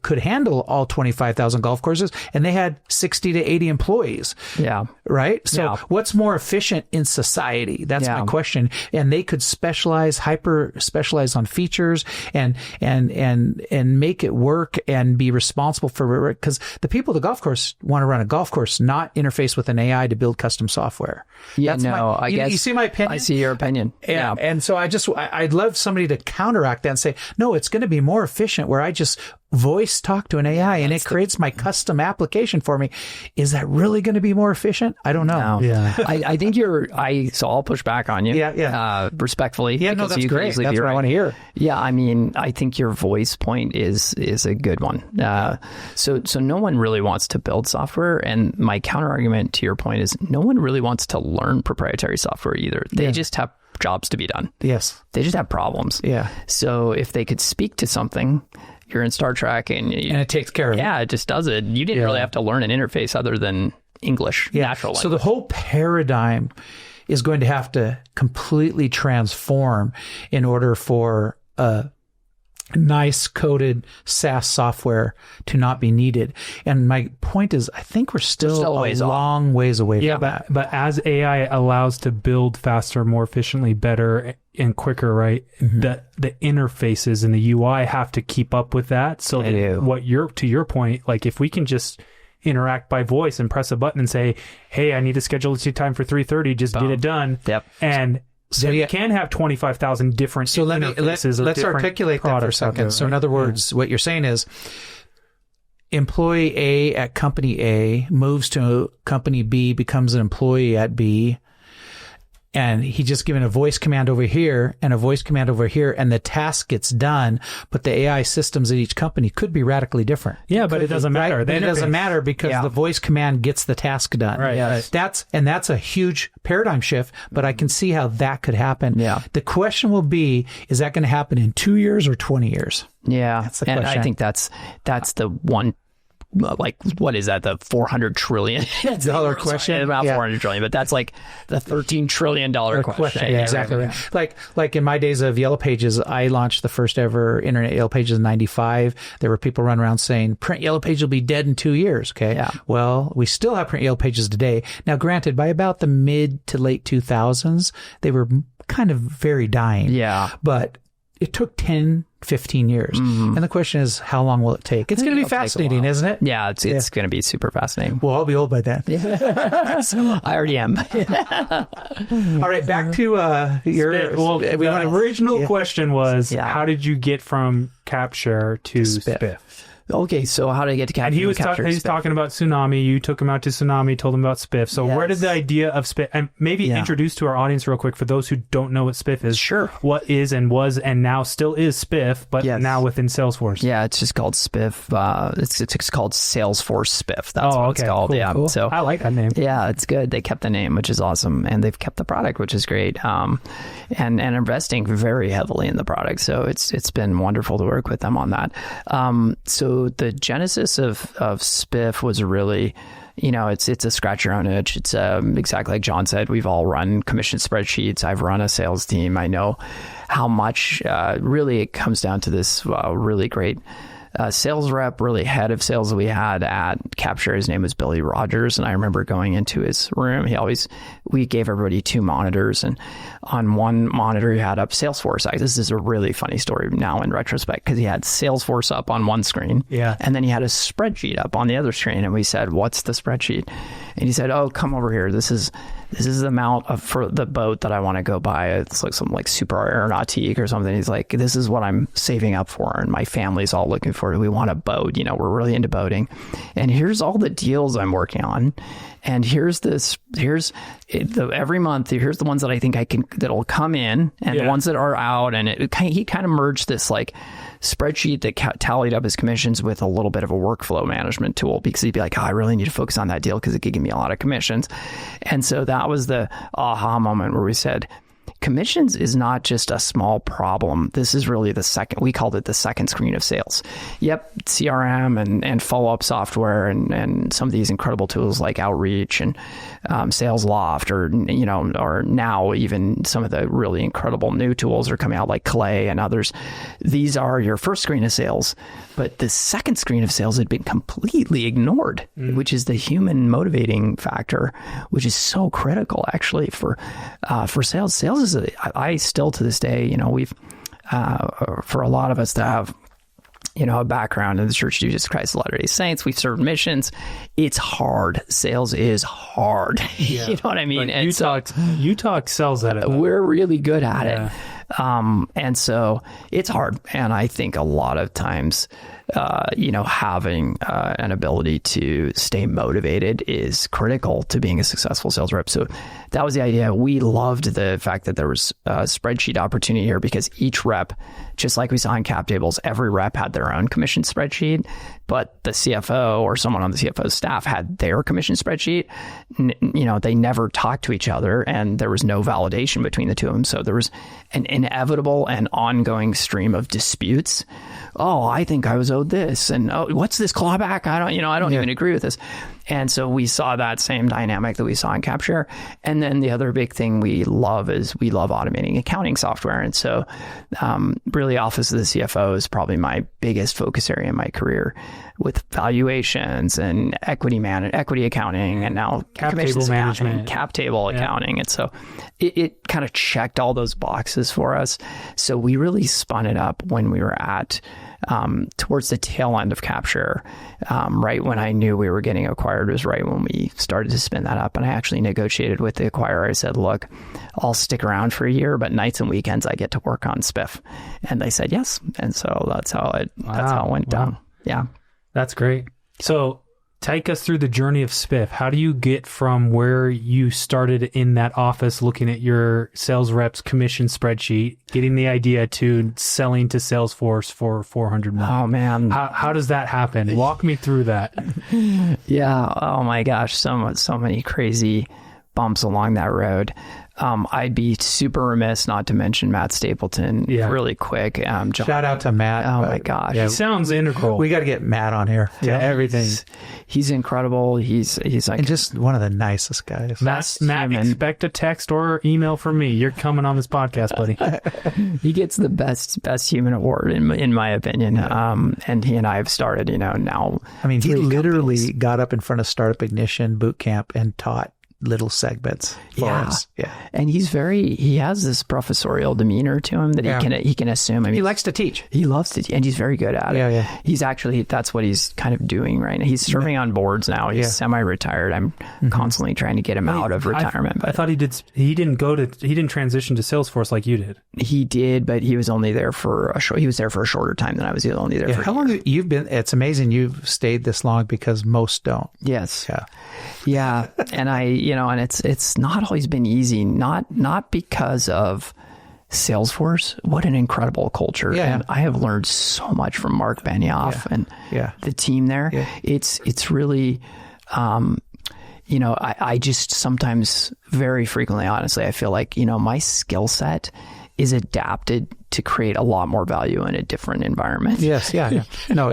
Speaker 3: could handle all 25,000 golf courses, and they had 60 to 80 employees.
Speaker 2: Yeah.
Speaker 3: Right? So what's more efficient in society? That's my question. And they could hyper specialize on features and make it work and be responsible for it. Because the people at the golf course want to run a golf course, not interface with an AI to build custom software.
Speaker 2: Yeah, I guess.
Speaker 3: You see my opinion?
Speaker 2: I see your opinion.
Speaker 3: And so I'd love somebody to counteract that and say, no, it's going to be more efficient where I just voice talk to an AI and it creates my custom application for me. Is that really going to be more efficient? I don't know.
Speaker 2: No. Yeah. I think so I'll push back on you.
Speaker 3: Yeah.
Speaker 2: Respectfully.
Speaker 3: Yeah, no, that's great. That's what I want to hear.
Speaker 2: Yeah. I mean, I think your voice point is a good one. So no one really wants to build software. And my counter argument to your point is no one really wants to learn proprietary software either. They just have jobs to be done.
Speaker 3: Yes.
Speaker 2: They just have problems.
Speaker 3: Yeah.
Speaker 2: So if they could speak to something, you're in Star Trek and
Speaker 3: it takes care of it.
Speaker 2: Yeah, it just does it. You didn't really have to learn an interface other than English, natural language.
Speaker 3: So the whole paradigm is going to have to completely transform in order for a nice coded SaaS software to not be needed. And my point is, I think we're still a long ways away from that.
Speaker 1: But as AI allows to build faster, more efficiently, better, and quicker, right? The interfaces and the UI have to keep up with that. So to your point, like if we can just interact by voice and press a button and say, hey, I need to schedule a time for 3:30. Just get it done.
Speaker 2: Yep.
Speaker 1: And so you can have 25,000 different interfaces.
Speaker 3: Let's articulate that for a second. So in other words, what you're saying is employee A at company A moves to company B, becomes an employee at B, and he just given a voice command over here and a voice command over here, and the task gets done. But the AI systems at each company could be radically different.
Speaker 1: Yeah, but it doesn't matter.
Speaker 3: Right? But it doesn't matter because the voice command gets the task done.
Speaker 1: Right.
Speaker 2: Yes.
Speaker 3: That's a huge paradigm shift, but I can see how that could happen.
Speaker 2: Yeah.
Speaker 3: The question will be, is that going to happen in 2 years or 20 years?
Speaker 2: Yeah.
Speaker 3: That's the
Speaker 2: and
Speaker 3: question.
Speaker 2: I think that's the one, like, what is that? The $400 trillion
Speaker 3: question?
Speaker 2: About 400 trillion, but that's like the $13 trillion question.
Speaker 3: Yeah, exactly. Right. Like in my days of Yellow Pages, I launched the first ever internet Yellow Pages in 95. There were people running around saying print Yellow Pages will be dead in 2 years. Okay.
Speaker 2: Yeah.
Speaker 3: Well, we still have print Yellow Pages today. Now, granted, by about the mid to late 2000s, they were kind of very dying.
Speaker 2: Yeah.
Speaker 3: But it took 10, 15 years. And the question is, how long will it take? It's going to be fascinating, isn't it?
Speaker 2: Yeah, it's going to be super fascinating.
Speaker 3: Well, I'll be old by then.
Speaker 2: I already am.
Speaker 3: All right, back to your...
Speaker 1: Well, the original question was, how did you get from CapShare to Spiff?
Speaker 2: Okay, so how did I get to CapShare?
Speaker 1: And he was talking about Tsunami. You took him out to Tsunami, told him about Spiff. So where did the idea of Spiff, and maybe introduce to our audience real quick for those who don't know what Spiff is.
Speaker 2: Sure.
Speaker 1: What is and was and now still is Spiff, but now within Salesforce.
Speaker 2: Yeah, it's just called Spiff. It's called Salesforce Spiff. That's what it's called.
Speaker 1: Cool, cool. So I like that name.
Speaker 2: Yeah, it's good. They kept the name, which is awesome, and they've kept the product, which is great. And investing very heavily in the product. So it's been wonderful to work with them on that. So the genesis of Spiff was really, it's a scratch your own itch. It's exactly like John said, we've all run commission spreadsheets. I've run a sales team. I know how much really it comes down to this really great sales rep, really head of sales that we had at CapShare. His name was Billy Rogers. And I remember going into his room. We gave everybody 2 monitors, and on one monitor he had up Salesforce. This is a really funny story now in retrospect, because he had Salesforce up on one screen.
Speaker 1: Yeah.
Speaker 2: And then he had a spreadsheet up on the other screen. And we said, what's the spreadsheet? And he said, oh, come over here. This is the amount for the boat that I want to go buy. It's like some super aeronautique or something. He's like, this is what I'm saving up for, and my family's all looking for it. We want a boat. We're really into boating. And here's all the deals I'm working on. And every month, here's the ones that I think that'll come in, and the ones that are out. And he kind of merged this spreadsheet that tallied up his commissions with a little bit of a workflow management tool, because he'd be like, I really need to focus on that deal because it could give me a lot of commissions. And so that was the aha moment where we said, commissions is not just a small problem. This is really we called it the second screen of sales. Yep, CRM and follow-up software and some of these incredible tools like Outreach and Sales Loft, or now even some of the really incredible new tools are coming out like Clay and others. These are your first screen of sales, but the second screen of sales had been completely ignored, which is the human motivating factor, which is so critical actually for sales. Sales is I still to this day, we've for a lot of us to have a background in the Church of Jesus Christ of Latter-day Saints, we've served missions. It's hard. Sales is hard. You know what I mean?
Speaker 1: And you talk sales at it.
Speaker 2: We're really good at it. And so it's hard. And I think a lot of times, having an ability to stay motivated is critical to being a successful sales rep. So that was the idea. We loved the fact that there was a spreadsheet opportunity here, because each rep, just like we saw in cap tables, every rep had their own commission spreadsheet, but the CFO or someone on the CFO's staff had their commission spreadsheet. They never talked to each other, and there was no validation between the two of them. So there was an inevitable and ongoing stream of disputes. Oh, I think I was owed this, and oh, what's this clawback? I don't even agree with this. And so we saw that same dynamic that we saw in CapShare. And then the other big thing we love automating accounting software. And so really Office of the CFO is probably my biggest focus area in my career, with valuations and equity accounting, and now
Speaker 1: cap table management,
Speaker 2: cap table accounting. And so it kind of checked all those boxes for us. So we really spun it up when we were at towards the tail end of CapShare, right when I knew we were getting acquired was right when we started to spin that up. And I actually negotiated with the acquirer. I said, look, I'll stick around for a year, but nights and weekends I get to work on Spiff. And they said yes. And so that's how it went down. Yeah.
Speaker 1: That's great. So take us through the journey of Spiff. How do you get from where you started in that office looking at your sales reps commission spreadsheet, getting the idea to selling to Salesforce for $400 million?
Speaker 2: Oh, man.
Speaker 1: How does that happen? Walk me through that.
Speaker 2: Yeah. Oh, my gosh. So many crazy bumps along that road. I'd be super remiss not to mention Matt Stapleton really quick.
Speaker 3: Shout out to Matt.
Speaker 2: Oh my gosh.
Speaker 1: He sounds integral.
Speaker 3: We got to get Matt on here.
Speaker 1: Yeah, everything.
Speaker 2: He's incredible. He's like,
Speaker 3: and just one of the nicest guys.
Speaker 1: Matt, expect a text or email from me. You're coming on this podcast, buddy.
Speaker 2: He gets the best human award in my opinion. And he and I have started, now.
Speaker 3: I mean, he literally got up in front of Startup Ignition boot camp and taught little segments for us. Yeah.
Speaker 2: And he has this professorial demeanor to him that he can assume. I mean,
Speaker 3: he likes to teach.
Speaker 2: He loves to, and he's very good at it.
Speaker 3: Yeah.
Speaker 2: He's actually, that's what he's kind of doing right now. He's serving on boards now. He's semi-retired. I'm constantly trying to get him out of retirement.
Speaker 1: I thought he didn't transition to Salesforce like you did.
Speaker 2: He did, but he was only there for a shorter time than I was only there for.
Speaker 3: How long have you been? It's amazing you've stayed this long because most don't.
Speaker 2: Yes. Yeah. And and it's not always been easy, not because of Salesforce. What an incredible culture.
Speaker 3: Yeah.
Speaker 2: And I have learned so much from Mark Benioff and the team there. Yeah. It's really, I just sometimes, very frequently, honestly, I feel like, my skill set is adapted to create a lot more value in a different environment.
Speaker 3: Yes. Yeah. No,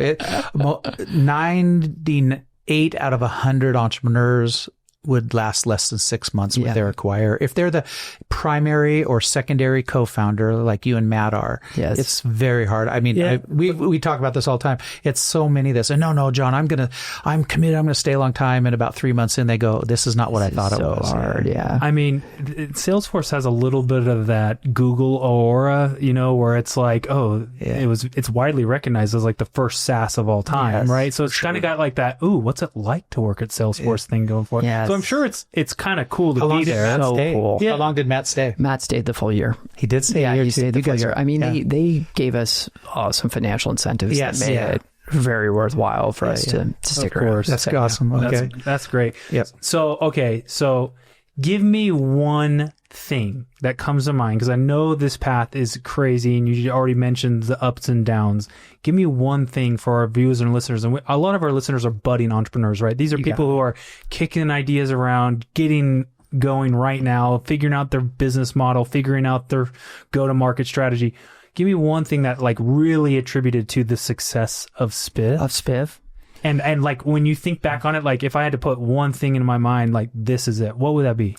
Speaker 3: 98 out of 100 entrepreneurs would last less than 6 months with their acquirer. If they're the primary or secondary co-founder, like you and Matt are, it's very hard. I mean, we talk about this all the time. It's so many that say, no, John, I'm committed. I'm going to stay a long time. And about 3 months in, they go, this is not what I thought it was.
Speaker 2: Hard. Yeah.
Speaker 1: I mean, Salesforce has a little bit of that Google aura, where it's like, it's widely recognized as like the first SaaS of all time, right? So it's kind of got like that, what's it like to work at Salesforce thing going forward?
Speaker 2: Yes.
Speaker 1: So I'm sure it's kind of cool to be there.
Speaker 2: Cool.
Speaker 3: How long did Matt stay?
Speaker 2: Matt stayed the full year.
Speaker 3: He did stay a year.
Speaker 2: He stayed the full year. I mean, they gave us some financial incentives that made it very worthwhile for us to stick around.
Speaker 3: That's awesome. Okay.
Speaker 1: That's great.
Speaker 3: Yep.
Speaker 1: So give me one thing that comes to mind, because I know this path is crazy and you already mentioned the ups and downs. Give me one thing for our viewers and listeners. And a lot of our listeners are budding entrepreneurs, right? These are people who are kicking ideas around, getting going right now, figuring out their business model, figuring out their go-to-market strategy. Give me one thing that like really attributed to the success of Spiff. And like when you think back on it, like if I had to put one thing in my mind, like this is it, what would that be?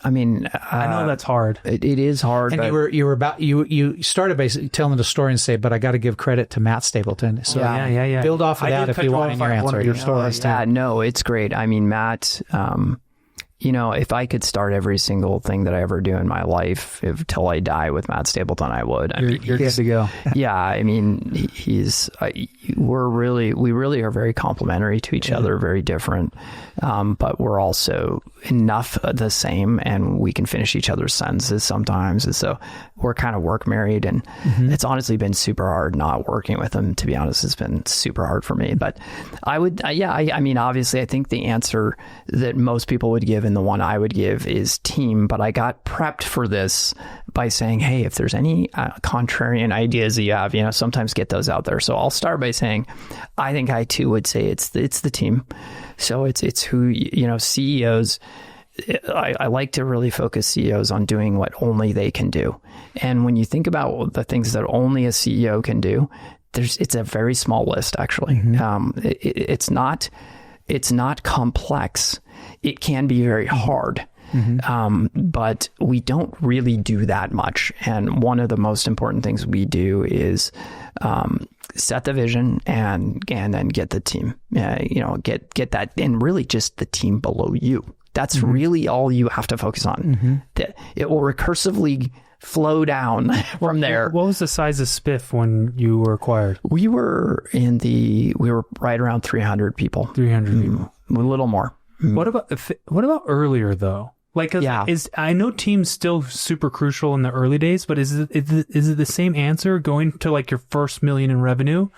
Speaker 2: I mean,
Speaker 1: I know that's hard.
Speaker 2: It is hard.
Speaker 3: And you started basically telling the story and say, but I got to give credit to Matt Stapleton. So build off of that if you want in your answer.
Speaker 1: Your stories.
Speaker 2: No, it's great. I mean, Matt, if I could start every single thing that I ever do in my life till I die with Matt Stapleton, I would.
Speaker 1: You're good to go.
Speaker 2: Yeah, I mean, we really are very complementary to each other, very different, but we're also enough the same, and we can finish each other's sentences sometimes. And so we're kind of work married, and it's honestly been super hard not working with him. To be honest, it's been super hard for me. But I would, I mean, obviously, I think the answer that most people would give and the one I would give is team. But I got prepped for this by saying, hey, if there's any contrarian ideas that you have, sometimes get those out there. So I'll start by saying, I think I too would say it's the team. So it's who, CEOs, I like to really focus CEOs on doing what only they can do. And when you think about the things that only a CEO can do, it's a very small list, actually. It's not complex. It can be very hard. But we don't really do that much. And one of the most important things we do is set the vision and then get the team, get that, and really just the team below you. That's really all you have to focus on. That it will recursively flow down from there.
Speaker 1: What was the size of Spiff when you were acquired?
Speaker 2: We were right around 300 people.
Speaker 1: 300 people.
Speaker 2: A little more.
Speaker 1: What about earlier though? Like, I know team's still super crucial in the early days, but is it the same answer going to like your first $1 million in revenue?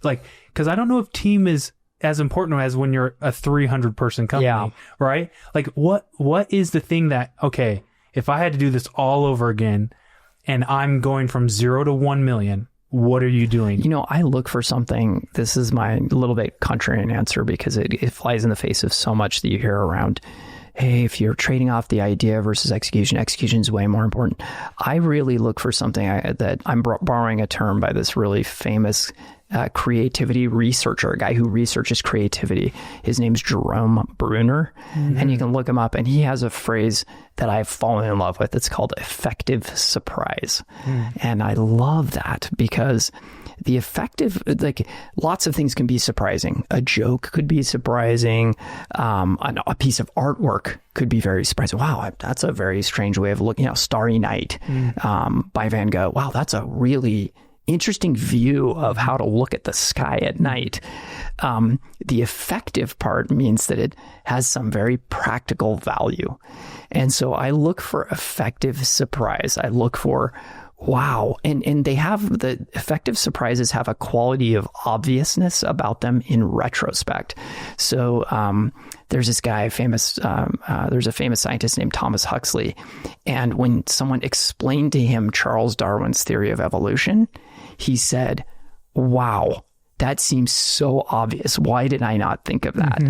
Speaker 1: Like, because I don't know if team is as important as when you're a 300 person company, right? Like, what is the thing that, okay, if I had to do this all over again and I'm going from 0 to 1 million, what are you doing?
Speaker 2: I look for something. This is my little bit contrarian answer because it flies in the face of so much that you hear around. Hey, if you're trading off the idea versus execution is way more important. I really look for something that I'm borrowing a term by this really famous creativity researcher, a guy who researches creativity. His name's Jeron Paul, and you can look him up, and he has a phrase that I've fallen in love with. It's called effective surprise. And I love that because the effective, like lots of things can be surprising. A joke could be surprising. A piece of artwork could be very surprising. Wow, that's a very strange way of looking. Starry Night by Van Gogh. Wow, that's a really interesting view of how to look at the sky at night. The effective part means that it has some very practical value. And so I look for effective surprise. I look for, wow. And they have, the effective surprises have a quality of obviousness about them in retrospect. So there's this guy, there's a famous scientist named Thomas Huxley. And when someone explained to him Charles Darwin's theory of evolution, he said, wow, that seems so obvious. Why did I not think of that?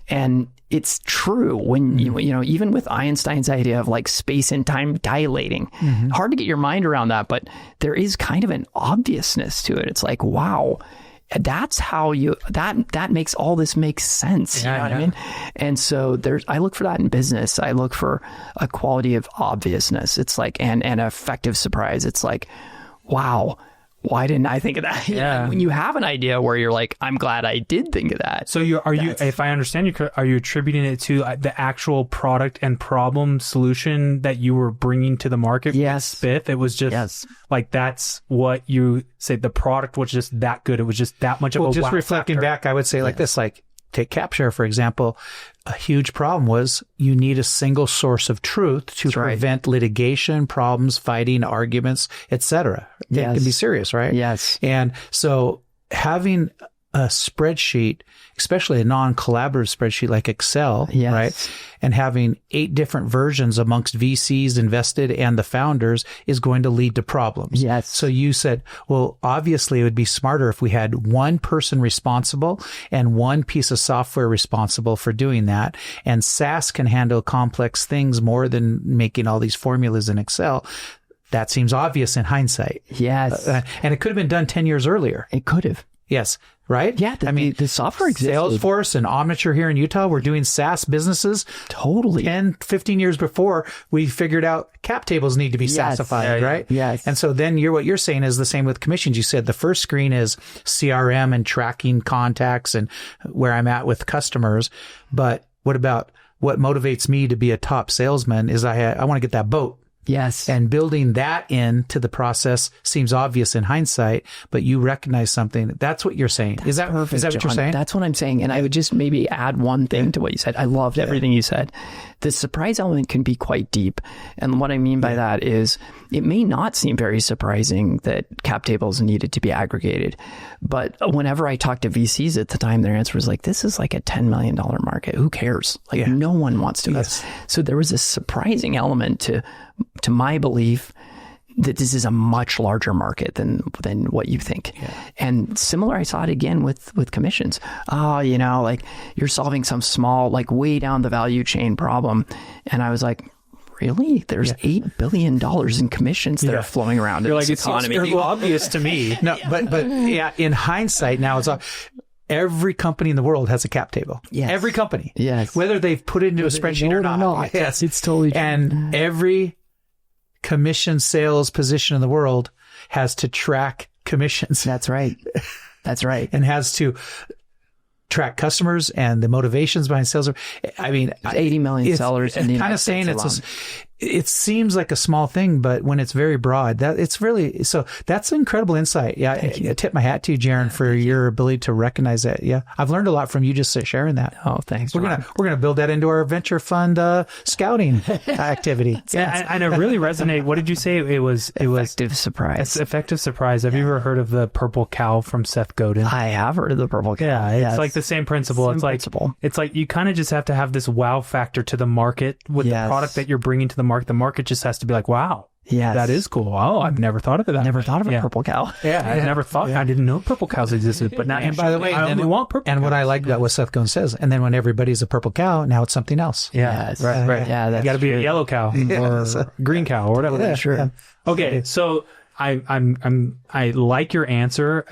Speaker 2: And it's true when even with Einstein's idea of like space and time dilating, hard to get your mind around that, but there is kind of an obviousness to it. It's like, wow, that's how that makes all this make sense. You know what I mean? And so I look for that in business. I look for a quality of obviousness. It's like, and effective surprise. It's like, wow, why didn't I think of that? When you have an idea where you're like, I'm glad I did think of that. So
Speaker 1: if I understand you, are you attributing it to the actual product and problem solution that you were bringing to the market?
Speaker 2: Yes.
Speaker 1: Spiff? It was just like, that's what you say. The product was just that good. It was just that much of a
Speaker 3: just
Speaker 1: wow
Speaker 3: reflecting
Speaker 1: factor.
Speaker 3: back, I would say like this, like take CapShare, for example. A huge problem was you need a single source of truth to prevent litigation, problems, fighting, arguments, etc. It can be serious, right?
Speaker 2: Yes.
Speaker 3: And so having a spreadsheet, especially a non-collaborative spreadsheet like Excel, right? And having 8 different versions amongst VCs invested and the founders is going to lead to problems.
Speaker 2: Yes.
Speaker 3: So you said, well, obviously it would be smarter if we had one person responsible and one piece of software responsible for doing that. And SaaS can handle complex things more than making all these formulas in Excel. That seems obvious in hindsight.
Speaker 2: Yes.
Speaker 3: And it could have been done 10 years earlier.
Speaker 2: It could have.
Speaker 3: Yes. Right?
Speaker 2: Yeah. The software existed.
Speaker 3: Salesforce and Omniture here in Utah were doing SaaS businesses.
Speaker 2: Totally.
Speaker 3: 10, 15 years before we figured out cap tables need to be SaaSified, right?
Speaker 2: Yes.
Speaker 3: And so then what you're saying is the same with commissions. You said the first screen is CRM and tracking contacts and where I'm at with customers. But what about what motivates me to be a top salesman is I want to get that boat.
Speaker 2: Yes.
Speaker 3: And building that into the process seems obvious in hindsight, but you recognize something. That's what you're saying. Is that perfect, is that what you're saying?
Speaker 2: That's what I'm saying. And I would just maybe add one thing to what you said. I loved everything you said. The surprise element can be quite deep. And what I mean by that is it may not seem very surprising that cap tables needed to be aggregated. But whenever I talked to VCs at the time, their answer was like, this is like a $10 million market. Who cares? Like no one wants to invest. So there was a surprising element to my belief that this is a much larger market than what you think. And similar, I saw it again with commissions. Like you're solving some small, like way down the value chain problem. And I was like, really? There's $8 billion in commissions that are flowing around in this economy.
Speaker 1: It's obvious to me.
Speaker 3: No, but in hindsight now it's every company in the world has a cap table.
Speaker 2: Yes.
Speaker 3: Every company.
Speaker 2: Yes.
Speaker 3: Whether they've put it into a spreadsheet or not.
Speaker 2: Yes. It's totally true.
Speaker 3: And every commission sales position in the world has to track commissions.
Speaker 2: That's right. That's right.
Speaker 3: And has to track customers and the motivations behind sales. I mean,
Speaker 2: there's 80 million sellers in the
Speaker 3: kind of saying it seems like a small thing, but when it's very broad, that's incredible insight. Yeah. I tip my hat to you, Jeron, for your ability to recognize that. Yeah. I've learned a lot from you just sharing that.
Speaker 2: Oh, thanks.
Speaker 3: We're going to build that into our venture fund, scouting activity.
Speaker 1: Yeah. And it really resonated. What did you say? It was
Speaker 2: effective surprise.
Speaker 1: It's effective surprise. Have you ever heard of the purple cow from Seth Godin?
Speaker 2: I have heard of the purple cow.
Speaker 1: Yeah. It's like the same principle. It's like you kind of just have to have this wow factor to the market with the product that you're bringing to the market. The market just has to be like, wow, that is cool. Oh, I've never thought of it.
Speaker 2: Never thought of a purple cow.
Speaker 1: Yeah, I never thought. I didn't know purple cows existed. But now,
Speaker 3: and by the way,
Speaker 1: I only want purple.
Speaker 3: And
Speaker 1: cows.
Speaker 3: what I like about what Seth Godin says, and then when everybody's a purple cow, now it's something else.
Speaker 1: Yeah, right.
Speaker 2: Yeah, that's
Speaker 1: you got to be a yellow cow or green cow or whatever.
Speaker 3: Yeah, sure. Yeah.
Speaker 1: Okay, so I like your answer.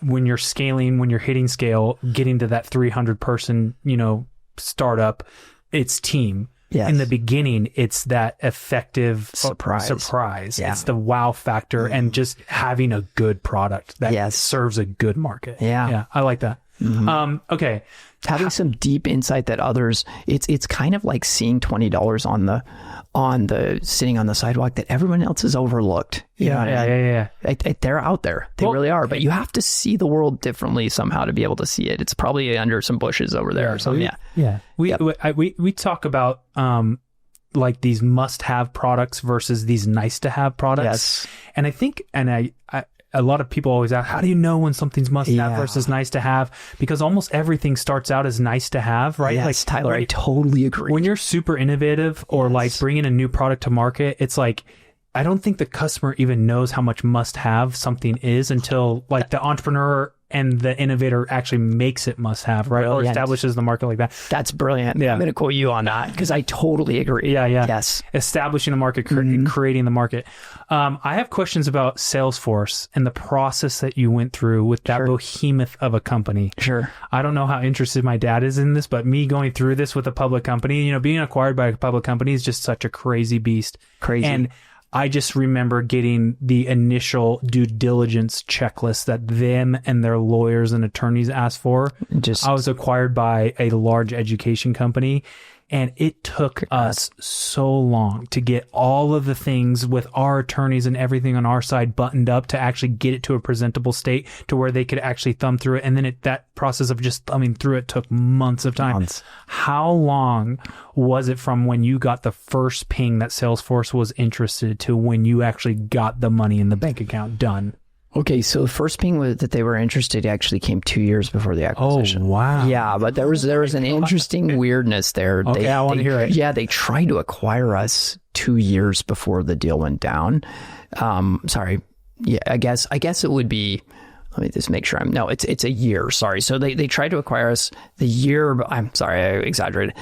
Speaker 1: When you're scaling, when you're hitting scale, getting to that 300 person, startup, it's team.
Speaker 2: Yes.
Speaker 1: In the beginning, it's that effective surprise.
Speaker 2: Yeah.
Speaker 1: It's the wow factor and just having a good product that serves a good market. Yeah. I like that. Mm-hmm. Okay.
Speaker 2: Having some deep insight that others, it's kind of like seeing $20 on the sitting on the sidewalk that everyone else has overlooked.
Speaker 1: Yeah.
Speaker 2: They're out there. They really are. But you have to see the world differently somehow to be able to see it. It's probably under some bushes over there or something.
Speaker 1: We talk about like these must-have products versus these nice-to-have products.
Speaker 2: Yes.
Speaker 1: And I think, a lot of people always ask, how do you know when something's must-have versus nice-to-have? Because almost everything starts out as nice-to-have, right?
Speaker 2: Yes, like Tyler, I totally agree.
Speaker 1: When you're super innovative or like bringing a new product to market, it's like, I don't think the customer even knows how much must-have something is until like the entrepreneur and the innovator actually makes it must-have, right? Brilliant. Or establishes the market like that.
Speaker 2: That's brilliant.
Speaker 1: Yeah.
Speaker 2: I'm going to quote you on that because I totally agree.
Speaker 1: Yeah.
Speaker 2: Yes.
Speaker 1: Establishing the market, creating the market. I have questions about Salesforce and the process that you went through with that behemoth of a company.
Speaker 2: Sure.
Speaker 1: I don't know how interested my dad is in this, but me going through this with a public company, being acquired by a public company is just such a crazy beast.
Speaker 2: Crazy.
Speaker 1: And I just remember getting the initial due diligence checklist that them and their lawyers and attorneys asked for. I was acquired by a large education company, and it took us so long to get all of the things with our attorneys and everything on our side buttoned up to actually get it to a presentable state to where they could actually thumb through it. And then that process of just thumbing through it took months of time. How long was it from when you got the first ping that Salesforce was interested to when you actually got the money in the bank account done?
Speaker 2: Okay, so the first ping that they were interested actually came 2 years before the acquisition.
Speaker 1: Oh, wow.
Speaker 2: Yeah, but there was an interesting weirdness there.
Speaker 1: Okay, I want to hear it.
Speaker 2: Yeah, they tried to acquire us 2 years before the deal went down. Sorry. Yeah, I guess it would be, let me just make sure it's a year. Sorry. So they tried to acquire us the year, I'm sorry, I exaggerated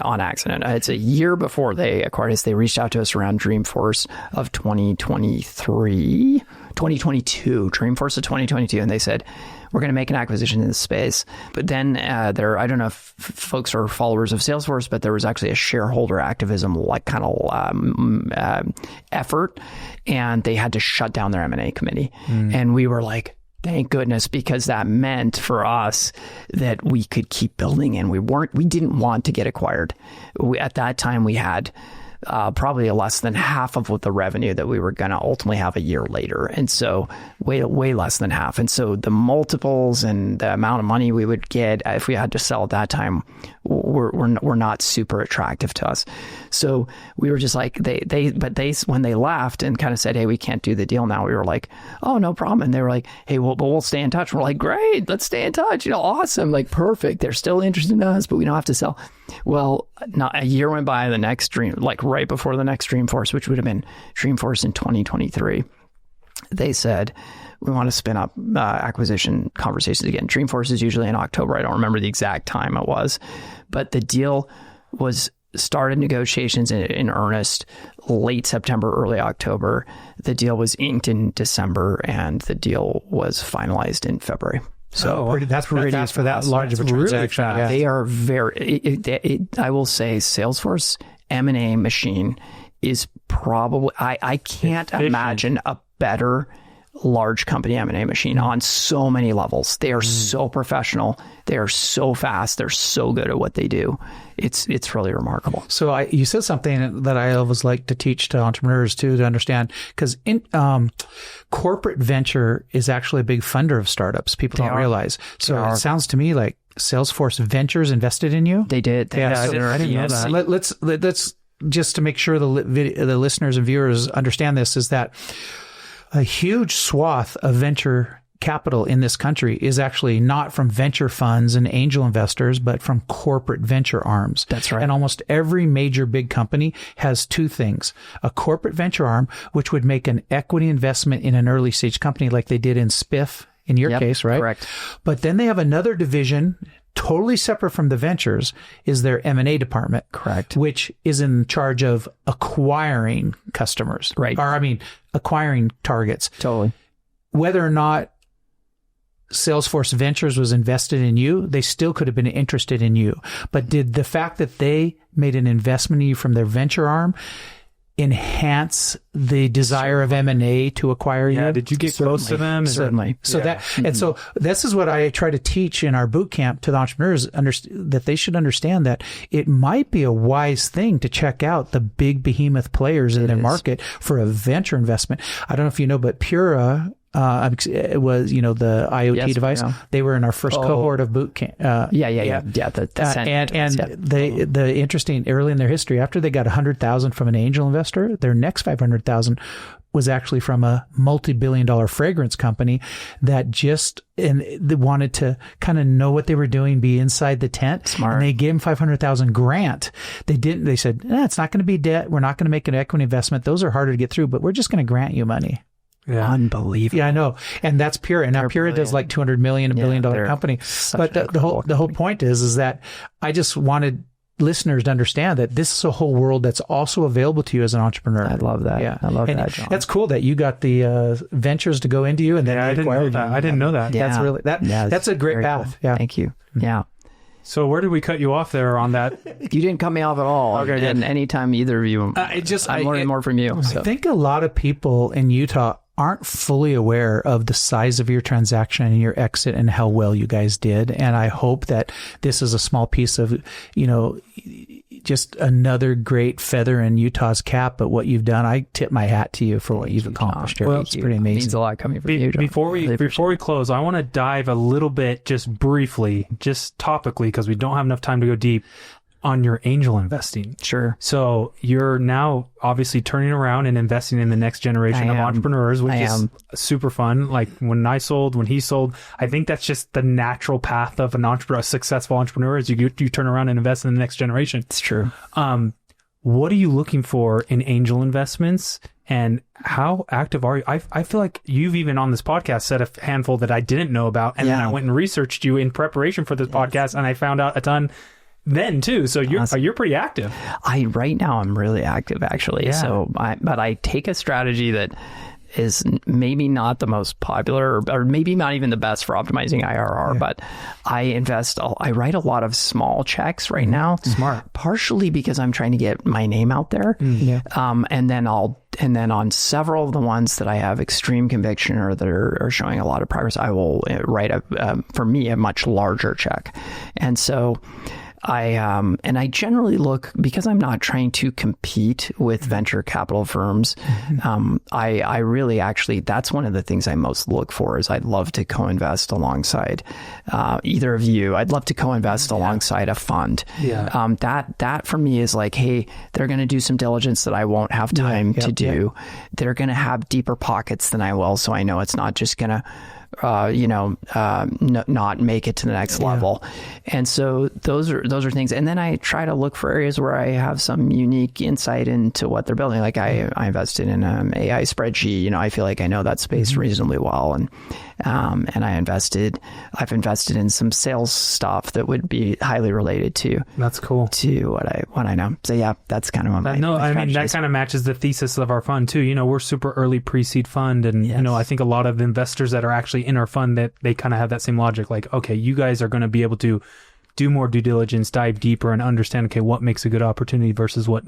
Speaker 2: on accident. It's a year before they acquired us. They reached out to us around Dreamforce of 2022, Dreamforce of 2022. And they said, we're going to make an acquisition in this space. But then I don't know if folks are followers of Salesforce, but there was actually a shareholder activism effort, and they had to shut down their M&A committee. And we were like, thank goodness, because that meant for us that we could keep building, and we didn't want to get acquired. At that time, we had probably less than half of what the revenue that we were going to ultimately have a year later. And so way less than half. And so the multiples and the amount of money we would get if we had to sell at that time were not super attractive to us. So we were just like, when they left and kind of said, hey, we can't do the deal now, we were like, oh, no problem. And they were like, hey, we'll stay in touch. We're like, great, let's stay in touch. Awesome. Like, perfect. They're still interested in us, but we don't have to sell. Well, not a year went by, the next right before the next Dreamforce, which would have been Dreamforce in 2023, they said, we want to spin up acquisition conversations again. Dreamforce is usually in October. I don't remember the exact time it was, but the deal was started negotiations in earnest late September, early October. The deal was inked in December, and the deal was finalized in February. So
Speaker 3: that's pretty fast for that large of a transaction.
Speaker 1: Really
Speaker 2: They are very. I will say, Salesforce M&A machine is probably. I can't imagine a better large company M&A machine on so many levels. They are so professional. They are so fast. They're so good at what they do. It's really remarkable.
Speaker 3: So you said something that I always like to teach to entrepreneurs too, to understand, because corporate venture is actually a big funder of startups. People don't realize. So it sounds to me like Salesforce Ventures invested in you.
Speaker 2: They did.
Speaker 1: I didn't know that.
Speaker 3: Let's just to make sure the listeners and viewers understand this, is that a huge swath of venture capital in this country is actually not from venture funds and angel investors, but from corporate venture arms.
Speaker 2: That's right.
Speaker 3: And almost every major big company has two things: a corporate venture arm, which would make an equity investment in an early stage company like they did in Spiff, in your case, right?
Speaker 2: Correct.
Speaker 3: But then they have another division, totally separate from the ventures, is their M&A department.
Speaker 2: Correct.
Speaker 3: Which is in charge of acquiring customers.
Speaker 2: Right.
Speaker 3: Or, acquiring targets.
Speaker 2: Totally.
Speaker 3: Whether or not Salesforce Ventures was invested in you, they still could have been interested in you. But did the fact that they made an investment in you from their venture arm enhance the desire of M&A to acquire you?
Speaker 1: Yeah, did you get close to them?
Speaker 2: Certainly.
Speaker 3: So so this is what I try to teach in our boot camp to the entrepreneurs, that they should understand that it might be a wise thing to check out the big behemoth players in their market for a venture investment. I don't know if you know, but Pura, it was, the IoT device. Yeah. They were in our first cohort of boot camp.
Speaker 2: The
Speaker 3: the interesting, early in their history, after they got 100,000 from an angel investor, their next 500,000 was actually from a multi-billion-dollar fragrance company that they wanted to kind of know what they were doing, be inside the tent.
Speaker 2: Smart.
Speaker 3: And they gave them 500,000 grant. They said, it's not going to be debt. We're not going to make an equity investment. Those are harder to get through, but we're just going to grant you money.
Speaker 2: Yeah. Unbelievable.
Speaker 3: Yeah, I know. And that's Pura. And now Pura does like 200 million, $1 billion company. But the whole point is that I just wanted listeners to understand that this is a whole world that's also available to you as an entrepreneur.
Speaker 2: I love that. Yeah. I love that, John.
Speaker 3: That's cool that you got the ventures to go into you, and then
Speaker 1: I didn't know that. I didn't know that.
Speaker 3: Yeah. That's really that's a great path.
Speaker 2: Cool.
Speaker 3: Yeah.
Speaker 2: Thank you. Yeah.
Speaker 1: So where did we cut you off there on that?
Speaker 2: You didn't cut me off at all.
Speaker 1: Okay,
Speaker 2: and anytime either of you, I'm learning more from you. So.
Speaker 3: I think a lot of people in Utah aren't fully aware of the size of your transaction and your exit and how well you guys did. And I hope that this is a small piece of, just another great feather in Utah's cap. But what you've done, I tip my hat to you for what you've accomplished.
Speaker 2: Well,
Speaker 3: it's pretty amazing.
Speaker 2: It means a lot coming from you, John.
Speaker 1: Before we close, I want to dive a little bit, just briefly, just topically, because we don't have enough time to go deep, on your angel investing.
Speaker 2: Sure.
Speaker 1: So you're now obviously turning around and investing in the next generation of entrepreneurs, which is super fun. Like when he sold, I think that's just the natural path of an entrepreneur, a successful entrepreneur, is you turn around and invest in the next generation.
Speaker 2: It's true.
Speaker 1: What are you looking for in angel investments, and how active are you? I feel like you've even on this podcast said a handful that I didn't know about. And then I went and researched you in preparation for this podcast, and I found out a ton then too. So you're pretty active.
Speaker 2: Right now I'm really active, actually. Yeah. So but I take a strategy that is maybe not the most popular, or maybe not even the best for optimizing IRR, but I write a lot of small checks right now.
Speaker 1: Smart.
Speaker 2: Partially because I'm trying to get my name out there. And then on several of the ones that I have extreme conviction or that are showing a lot of progress, I will write for me, a much larger check. And so I generally look, because I'm not trying to compete with venture capital firms. I really actually, that's one of the things I most look for, is I'd love to co-invest alongside either of you. I'd love to co-invest alongside a fund. That for me is like, hey, they're going to do some diligence that I won't have time to do. They're going to have deeper pockets than I will. So I know it's not just going to not make it to the next level. And so those are things. And then I try to look for areas where I have some unique insight into what they're building. Like I invested in an AI spreadsheet. I feel like I know that space reasonably well. And I've invested in some sales stuff that would be highly related to.
Speaker 1: That's cool.
Speaker 2: To what I know. So yeah, that's kind of what
Speaker 1: that kind of matches the thesis of our fund too. We're super early pre-seed fund, and I think a lot of investors that are actually in our fund, that they kind of have that same logic. Like, okay, you guys are going to be able to do more due diligence, dive deeper, and understand, okay, what makes a good opportunity versus what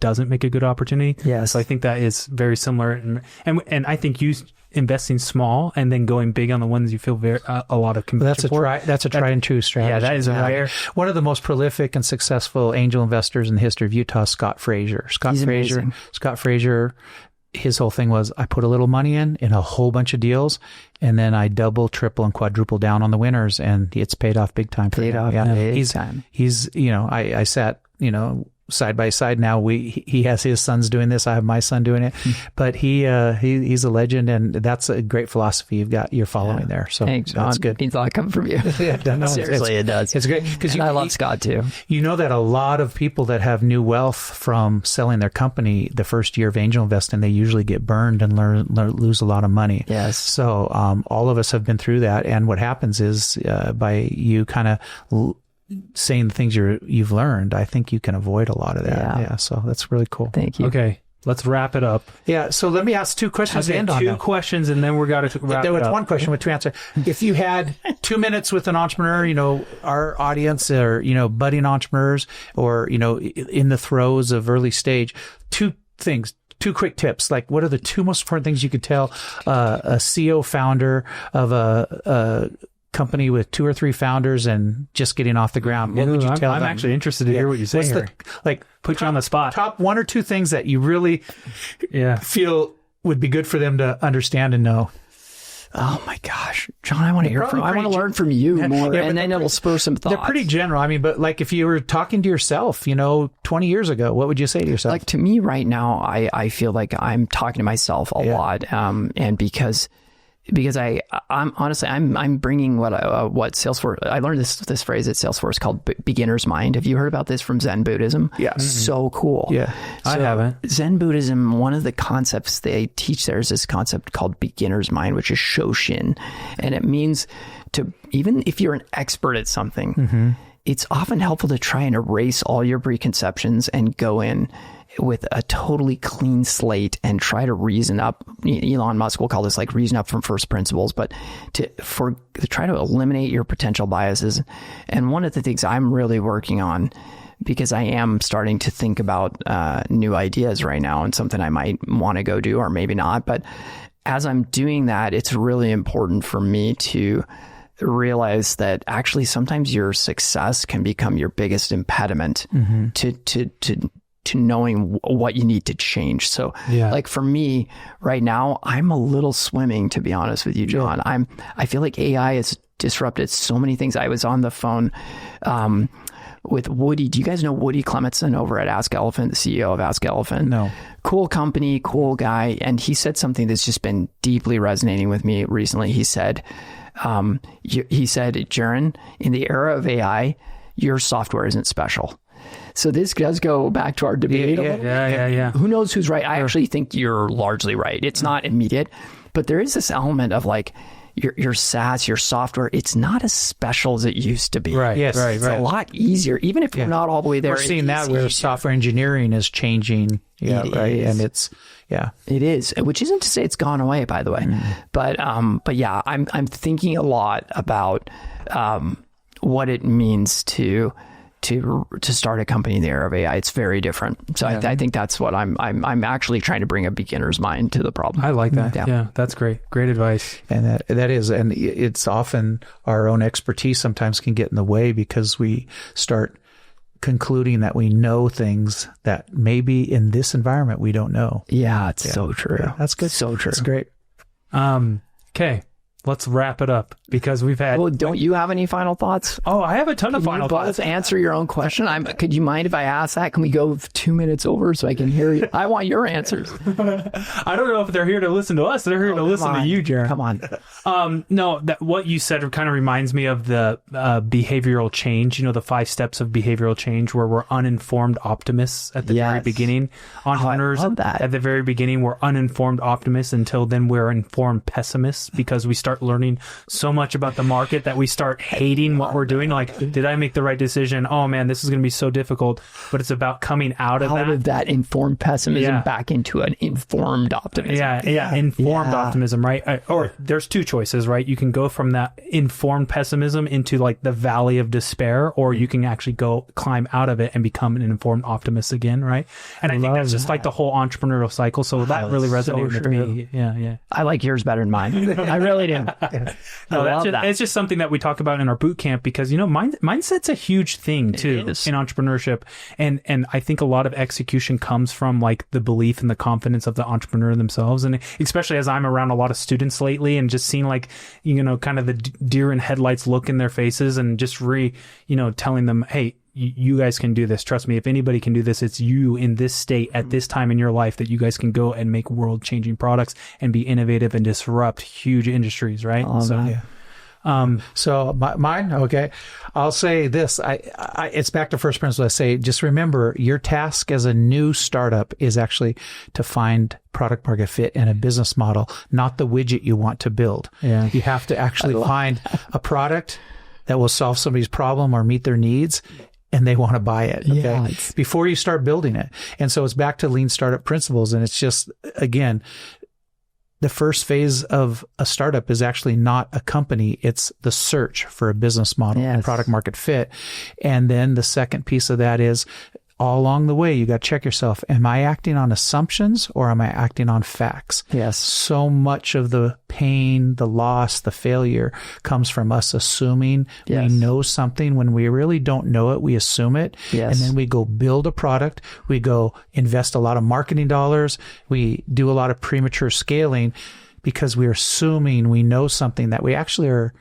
Speaker 1: doesn't make a good opportunity.
Speaker 2: Yes.
Speaker 1: So I think that is very similar. And I think you investing small and then going big on the ones you feel a lot of conviction for.
Speaker 3: That's a tried and true strategy.
Speaker 1: Yeah, that is rare.
Speaker 3: One of the most prolific and successful angel investors in the history of Utah, Scott Frazier. Scott Frazier, his whole thing was, I put a little money in a whole bunch of deals, and then I double, triple, and quadruple down on the winners, and it's paid off big time for him. He's I sat, side by side now. He has his sons doing this. I have my son doing it, but he's a legend, and that's a great philosophy you're following there. So
Speaker 2: thanks,
Speaker 3: that's good.
Speaker 2: It means a lot coming from you. Seriously, it does.
Speaker 3: It's great because
Speaker 2: I love Scott too.
Speaker 3: You know that a lot of people that have new wealth from selling their company the first year of angel investing, they usually get burned and lose a lot of money.
Speaker 2: Yes.
Speaker 3: So all of us have been through that, and what happens is by you kind of saying the things you've learned, I think you can avoid a lot of that. Yeah. So that's really cool.
Speaker 2: Thank you.
Speaker 1: Okay. Let's wrap it up.
Speaker 3: Yeah. So let me ask 2 questions to end on.
Speaker 1: 2 questions, and then we're got to wrap it up.
Speaker 3: 1 question with 2 answers. If you had 2 minutes with an entrepreneur, our audience or, budding entrepreneurs or, in the throes of early stage, 2 things. 2 quick tips. Like, what are the 2 most important things you could tell a CEO founder of a company with 2 or 3 founders and just getting off the ground? What would you tell them?
Speaker 1: I'm actually interested to hear what you say here. Put you on the spot. Top 1 or 2 things that you really feel would be good for them to understand and know.
Speaker 2: Oh my gosh, John, I want to hear from. I want to learn from you more, and then it'll spur some thoughts.
Speaker 3: They're pretty general. But like if you were talking to yourself, 20 years ago, what would you say to yourself?
Speaker 2: Like to me right now, I feel like I'm talking to myself a lot, and because I'm honestly I'm bringing what Salesforce. I learned this phrase at Salesforce called beginner's mind. Have you heard about this from Zen Buddhism?
Speaker 3: Yeah,
Speaker 2: so cool.
Speaker 3: Yeah,
Speaker 1: I haven't.
Speaker 2: Zen Buddhism. One of the concepts they teach there is this concept called beginner's mind, which is Shoshin, and it means to even if you're an expert at something, it's often helpful to try and erase all your preconceptions and go in with a totally clean slate and try to reason up. Elon Musk will call this like reason up from first principles, but to try to eliminate your potential biases. And one of the things I'm really working on, because I am starting to think about new ideas right now and something I might want to go do or maybe not. But as I'm doing that, it's really important for me to realize that actually sometimes your success can become your biggest impediment to knowing what you need to change. So like for me right now, I'm a little swimming, to be honest with you, John. I feel like AI has disrupted so many things. I was on the phone with Woody. Do you guys know Woody Clementson over at Ask Elephant, the CEO of Ask Elephant?
Speaker 3: No.
Speaker 2: Cool company, cool guy. And he said something that's just been deeply resonating with me recently. He said, Jeron, in the era of AI, your software isn't special. So this does go back to our debate.
Speaker 1: Yeah.
Speaker 2: Who knows who's right? I actually think you're largely right. It's not immediate, but there is this element of like your SaaS, your software. It's not as special as it used to be.
Speaker 1: Right.
Speaker 3: Yes.
Speaker 1: Right.
Speaker 2: It's a lot easier, even if we're not all the way there.
Speaker 3: We're seeing that where software engineering is changing. Yeah. Right. And it's
Speaker 2: it is, which isn't to say it's gone away, by the way. But yeah, I'm thinking a lot about what it means to start a company in the era of AI. It's very different. So I think that's what I'm actually trying to bring a beginner's mind to the problem.
Speaker 1: I like that. Yeah, that's great. Great advice.
Speaker 3: And that is, and it's often our own expertise sometimes can get in the way because we start concluding that we know things that maybe in this environment we don't know.
Speaker 2: Yeah, it's so true.
Speaker 3: Yeah, that's good.
Speaker 2: So true.
Speaker 3: That's great.
Speaker 1: Okay. Let's wrap it up because we've had.
Speaker 2: Well, don't you have any final thoughts?
Speaker 1: Oh, I have a ton of final thoughts.
Speaker 2: Answer your own question. Could you mind if I ask that? Can we go 2 minutes over so I can hear you? I want your answers.
Speaker 1: I don't know if they're here to listen to us. They're here to listen to you, Jeron.
Speaker 2: Come on.
Speaker 1: No, what you said kind of reminds me of the behavioral change. The 5 steps of behavioral change where we're uninformed optimists at the very beginning. Entrepreneurs
Speaker 2: I love that.
Speaker 1: At the very beginning, we're uninformed optimists until then we're informed pessimists because we start start learning so much about the market that we start hating what we're doing. Like, did I make the right decision? Oh man, this is going to be so difficult. But it's about coming out of
Speaker 2: that informed pessimism back into an informed optimism.
Speaker 1: Informed optimism, right? Or there's two choices, right? You can go from that informed pessimism into like the valley of despair, or you can actually go climb out of it and become an informed optimist again, right? And I think that's just like the whole entrepreneurial cycle. So that really resonated with me. Yeah. I
Speaker 2: like yours better than mine. I really do.
Speaker 1: It's just something that we talk about in our boot camp because, mindset's a huge thing too in entrepreneurship. And I think a lot of execution comes from like the belief and the confidence of the entrepreneur themselves. And especially as I'm around a lot of students lately and just seeing like, kind of the deer in headlights look in their faces and just telling them, hey, you guys can do this. Trust me, if anybody can do this, it's you in this state at this time in your life that you guys can go and make world-changing products and be innovative and disrupt huge industries, right?
Speaker 3: So mine, okay. I'll say this. It's back to first principles. I say, just remember your task as a new startup is actually to find product market fit and a business model, not the widget you want to build.
Speaker 1: Yeah.
Speaker 3: You have to actually find a product that will solve somebody's problem or meet their needs, and they want to buy it, okay? Before you start building it. And so it's back to lean startup principles. And it's just, again, the first phase of a startup is actually not a company. It's the search for a business model and product market fit. And then the second piece of that is all along the way, you got to check yourself. Am I acting on assumptions or am I acting on facts?
Speaker 2: Yes.
Speaker 3: So much of the pain, the loss, the failure comes from us assuming we know something when we really don't know it. We assume it.
Speaker 2: Yes.
Speaker 3: And then we go build a product. We go invest a lot of marketing dollars. We do a lot of premature scaling because we're assuming we know something that we actually are.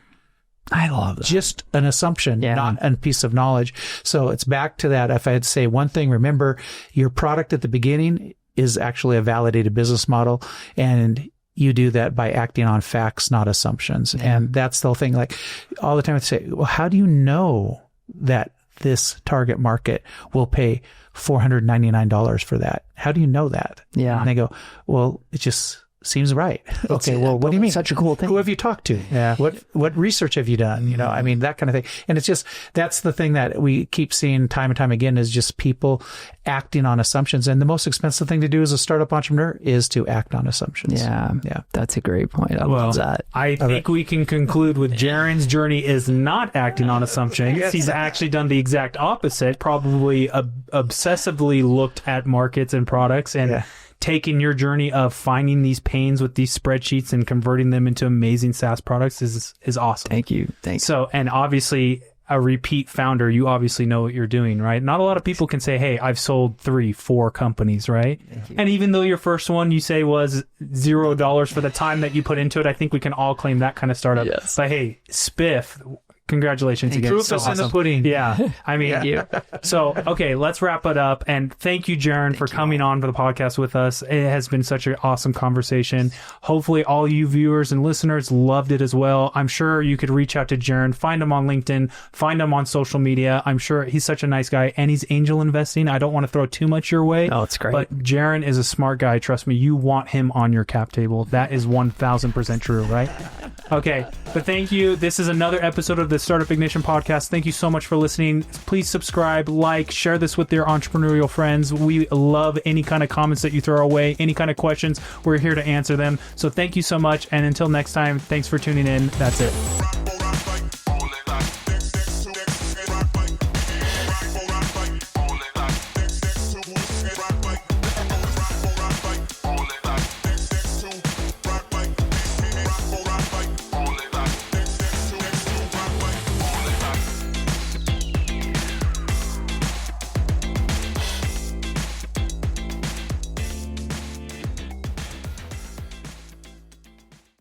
Speaker 2: I love that.
Speaker 3: Just an assumption, not a piece of knowledge. So it's back to that. If I had to say one thing, remember your product at the beginning is actually a validated business model, and you do that by acting on facts, not assumptions. And that's the whole thing. Like all the time I say, well, how do you know that this target market will pay $499 for that? How do you know that?
Speaker 2: Yeah.
Speaker 3: And they go, well, it just seems right. Okay, well, what do you mean?
Speaker 2: Such a cool thing.
Speaker 3: Who have you talked to?
Speaker 1: Yeah.
Speaker 3: What research have you done? I mean, that kind of thing. And it's just, that's the thing that we keep seeing time and time again is just people acting on assumptions. And the most expensive thing to do as a startup entrepreneur is to act on assumptions.
Speaker 2: Yeah. That's a great point. I love that.
Speaker 1: I think we can conclude with Jeron's journey is not acting on assumptions. He's actually done the exact opposite, probably obsessively looked at markets and products and taking your journey of finding these pains with these spreadsheets and converting them into amazing SaaS products is awesome.
Speaker 2: Thank you.
Speaker 1: So, and obviously a repeat founder, you obviously know what you're doing, right? Not a lot of people can say, hey, I've sold 3-4 companies, right? And even though your first one you say was $0 for the time that you put into it, I think we can all claim that kind of startup.
Speaker 2: Yes.
Speaker 1: But hey, Spiff, congratulations again.
Speaker 3: Proof is in the pudding.
Speaker 1: Yeah. I mean, so, okay, let's wrap it up. And thank you, Jeron, for coming on for the podcast with us. It has been such an awesome conversation. Hopefully all you viewers and listeners loved it as well. I'm sure you could reach out to Jeron, find him on LinkedIn, find him on social media. I'm sure he's such a nice guy and he's angel investing. I don't want to throw too much your way.
Speaker 2: Oh, it's great.
Speaker 1: But Jeron is a smart guy. Trust me, you want him on your cap table. That is 1000% true, right? Okay. But thank you. This is another episode of the Startup Ignition podcast. Thank you so much for listening. Please subscribe, like, share this with your entrepreneurial friends. We love any kind of comments that you throw our way, any kind of questions. We're here to answer them. So thank you so much. And until next time, thanks for tuning in. That's it.